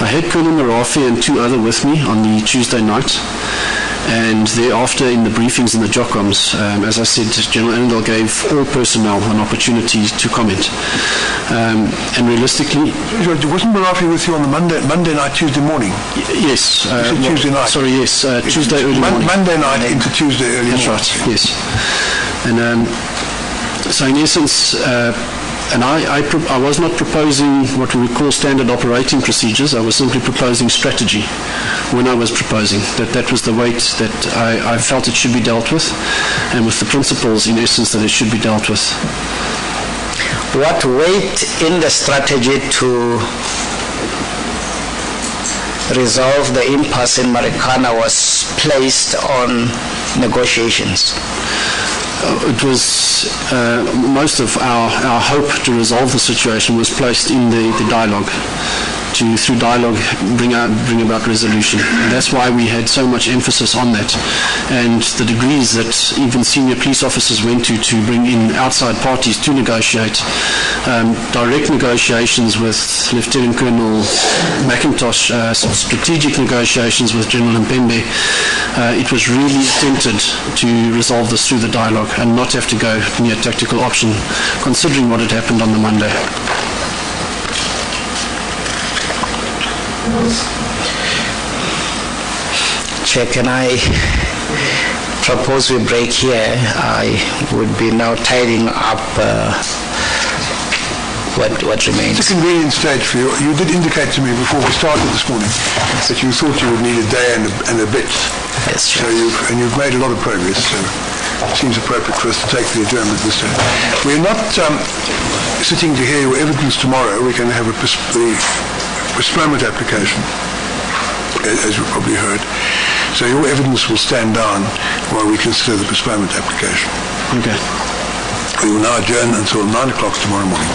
I had Colonel Marafi and two other with me on the Tuesday night, and thereafter in the briefings in the JOCOMs, as I said, General Annandale gave all personnel an opportunity to comment. And realistically... Wasn't Marafi with you on the Monday night, Tuesday morning? Yes. Tuesday night? Sorry, yes. Tuesday early morning. Monday night into Tuesday early morning. That's right, yes. And so in essence... I was not proposing what we would call standard operating procedures. I was simply proposing strategy when I was proposing. That was the weight that I felt it should be dealt with, and with the principles, in essence, that it should be dealt with. What weight in the strategy to resolve the impasse in Marikana was placed on negotiations? It was most of our hope to resolve the situation was placed in the dialogue, to through dialogue bring about resolution. And that's why we had so much emphasis on that, and the degrees that even senior police officers went to bring in outside parties to negotiate, direct negotiations with Lieutenant Colonel McIntosh, strategic negotiations with General Mpembe. It was really attempted to resolve this through the dialogue and not have to go near tactical option, considering what had happened on the Monday. Chair, can I propose we break here? I would be now tidying up what remains. It's a convenient stage for you. You did indicate to me before we started this morning that you thought you would need a day and a bit. Yes, so you've made a lot of progress. So it seems appropriate for us to take the adjournment this day. We're not sitting to hear your evidence tomorrow. We're going to have the postponement application, as you probably heard. So your evidence will stand down while we consider the postponement application. Okay. We will now adjourn until 9 o'clock tomorrow morning.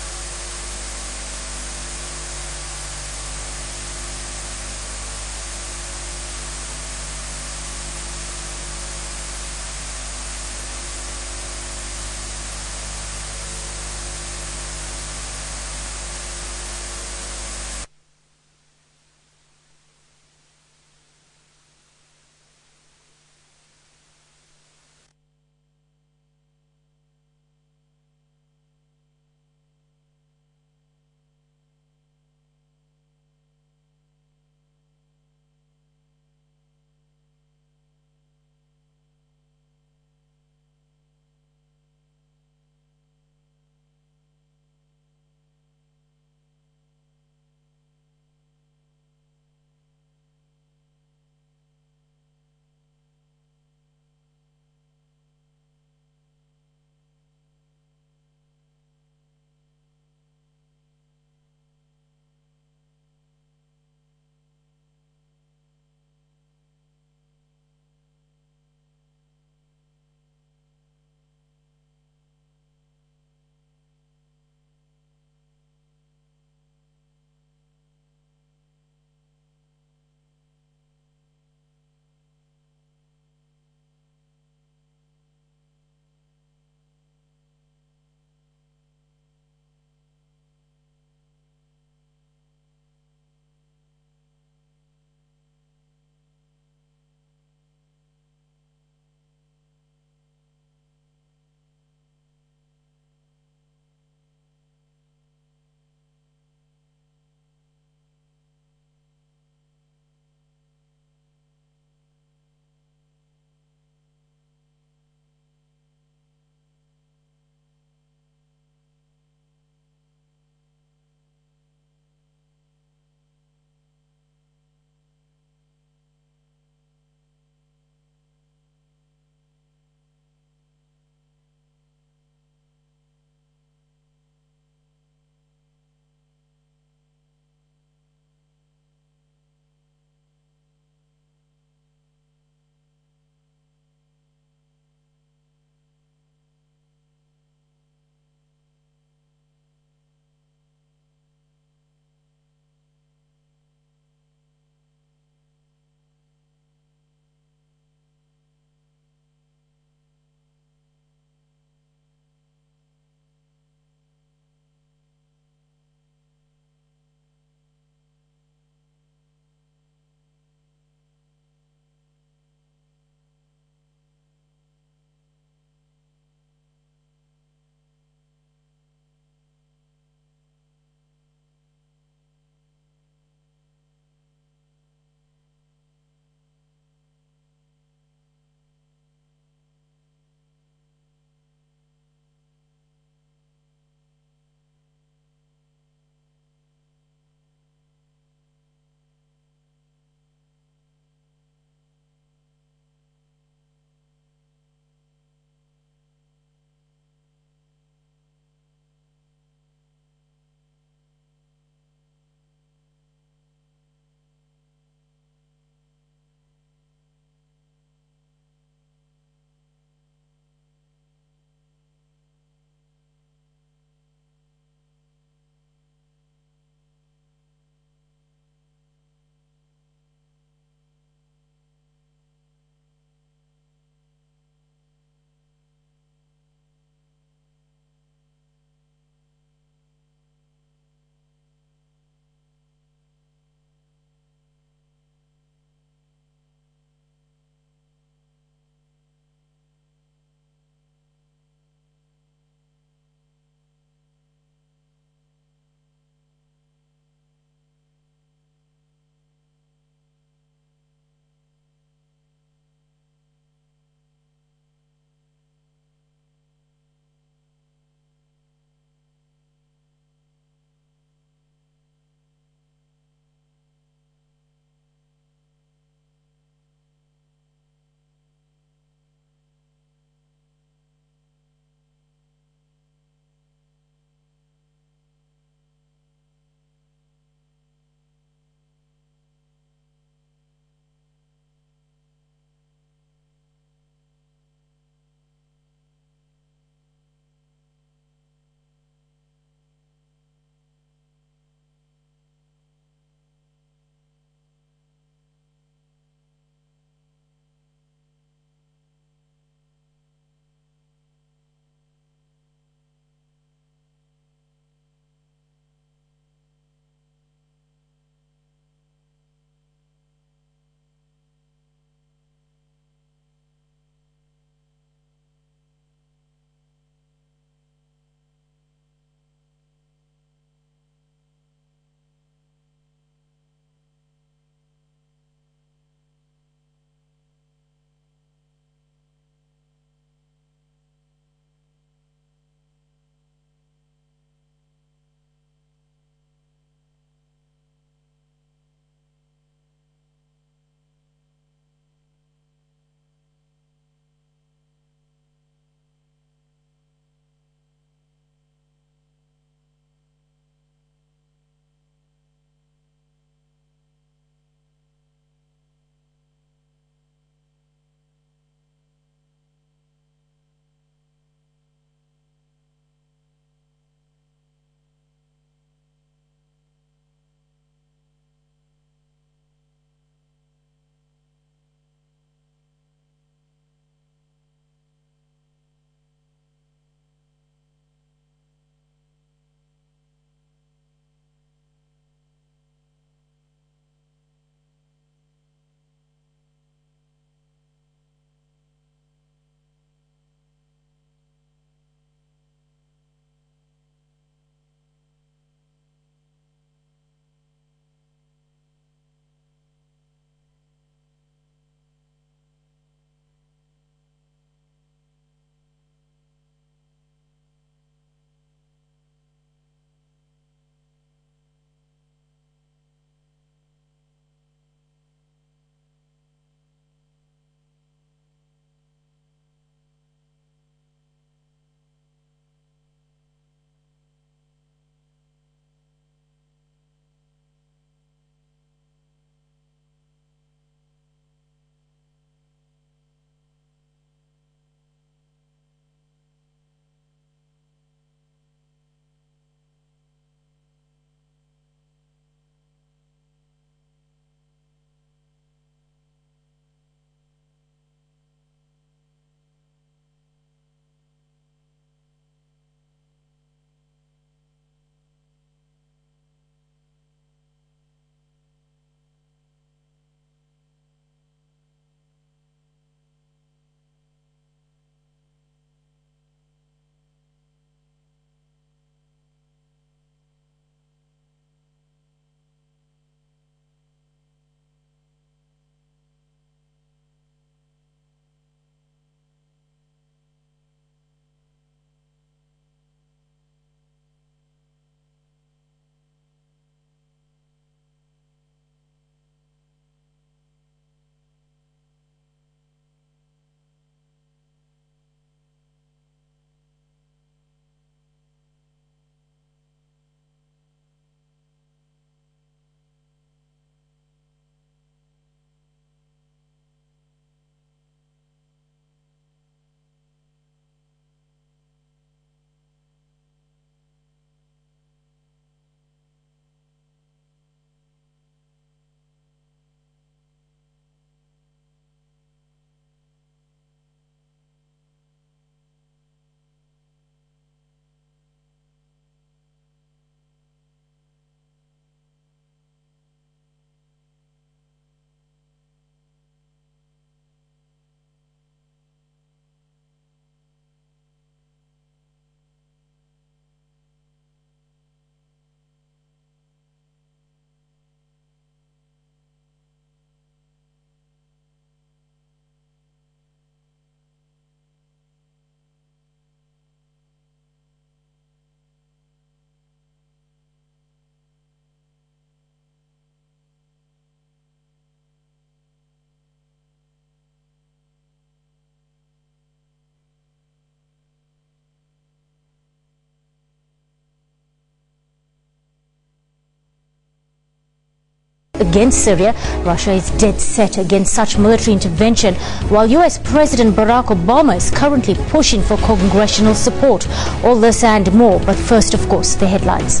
against Syria. Russia is dead set against such military intervention, while US President Barack Obama is currently pushing for congressional support. All this and more, but first, of course, the headlines.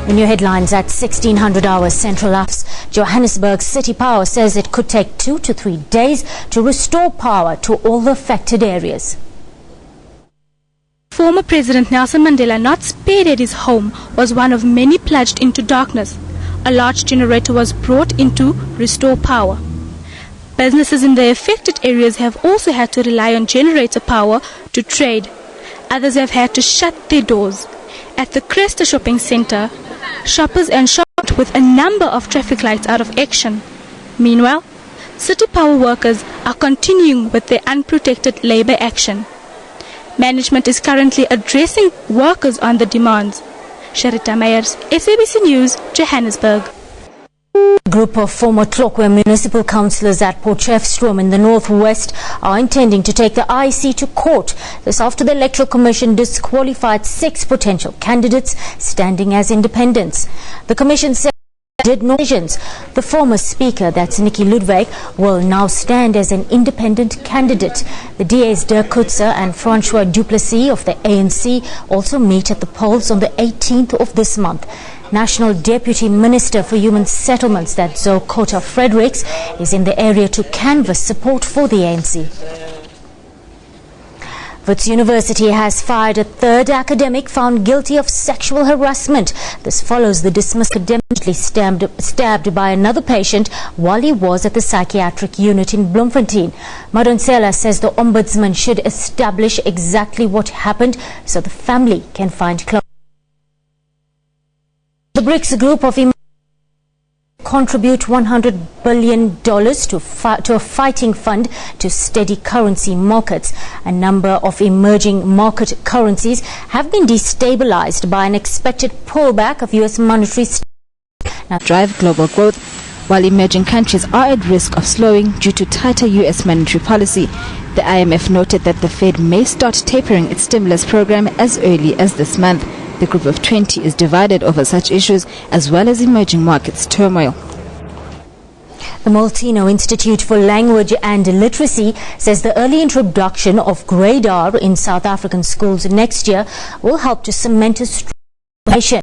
In your headlines at 1600 hours Central Africa, Johannesburg City Power says it could take 2 to 3 days to restore power to all the affected areas. Former President Nelson Mandela, not spared at his home, was one of many plunged into darkness. A large generator was brought in to restore power. Businesses in the affected areas have also had to rely on generator power to trade. Others have had to shut their doors. At the Cresta shopping centre, shoppers and shopped with a number of traffic lights out of action. Meanwhile, City Power workers are continuing with their unprotected labour action. Management is currently addressing workers on the demands. Sharita Meyers, SABC News, Johannesburg. A group of former Tlokwe municipal councillors at Potchefstroom in the northwest are intending to take the IEC to court. This after the Electoral Commission disqualified 6 potential candidates standing as independents. The Commission said did no decisions. The former speaker, that's Nikki Ludwig, will now stand as an independent candidate. The DAs Dirk Coetzee and Francois Duplessis of the ANC also meet at the polls on the 18th of this month. National Deputy Minister for Human Settlements, that's Zokota Fredericks, is in the area to canvass support for the ANC. Wits University has fired a 3rd academic found guilty of sexual harassment. This follows the dismissed academically stabbed by another patient while he was at the psychiatric unit in Bloemfontein. Madonsela says the Ombudsman should establish exactly what happened so the family can find closure. The BRICS group of contribute $100 billion to a fighting fund to steady currency markets. A number of emerging market currencies have been destabilized by an expected pullback of U.S. monetary now drive global growth, while emerging countries are at risk of slowing due to tighter U.S. monetary policy. The IMF noted that the Fed may start tapering its stimulus program as early as this month. The Group of 20 is divided over such issues as well as emerging markets turmoil. The Multino Institute for Language and Literacy says the early introduction of grade R in South African schools next year will help to cement a strong foundation.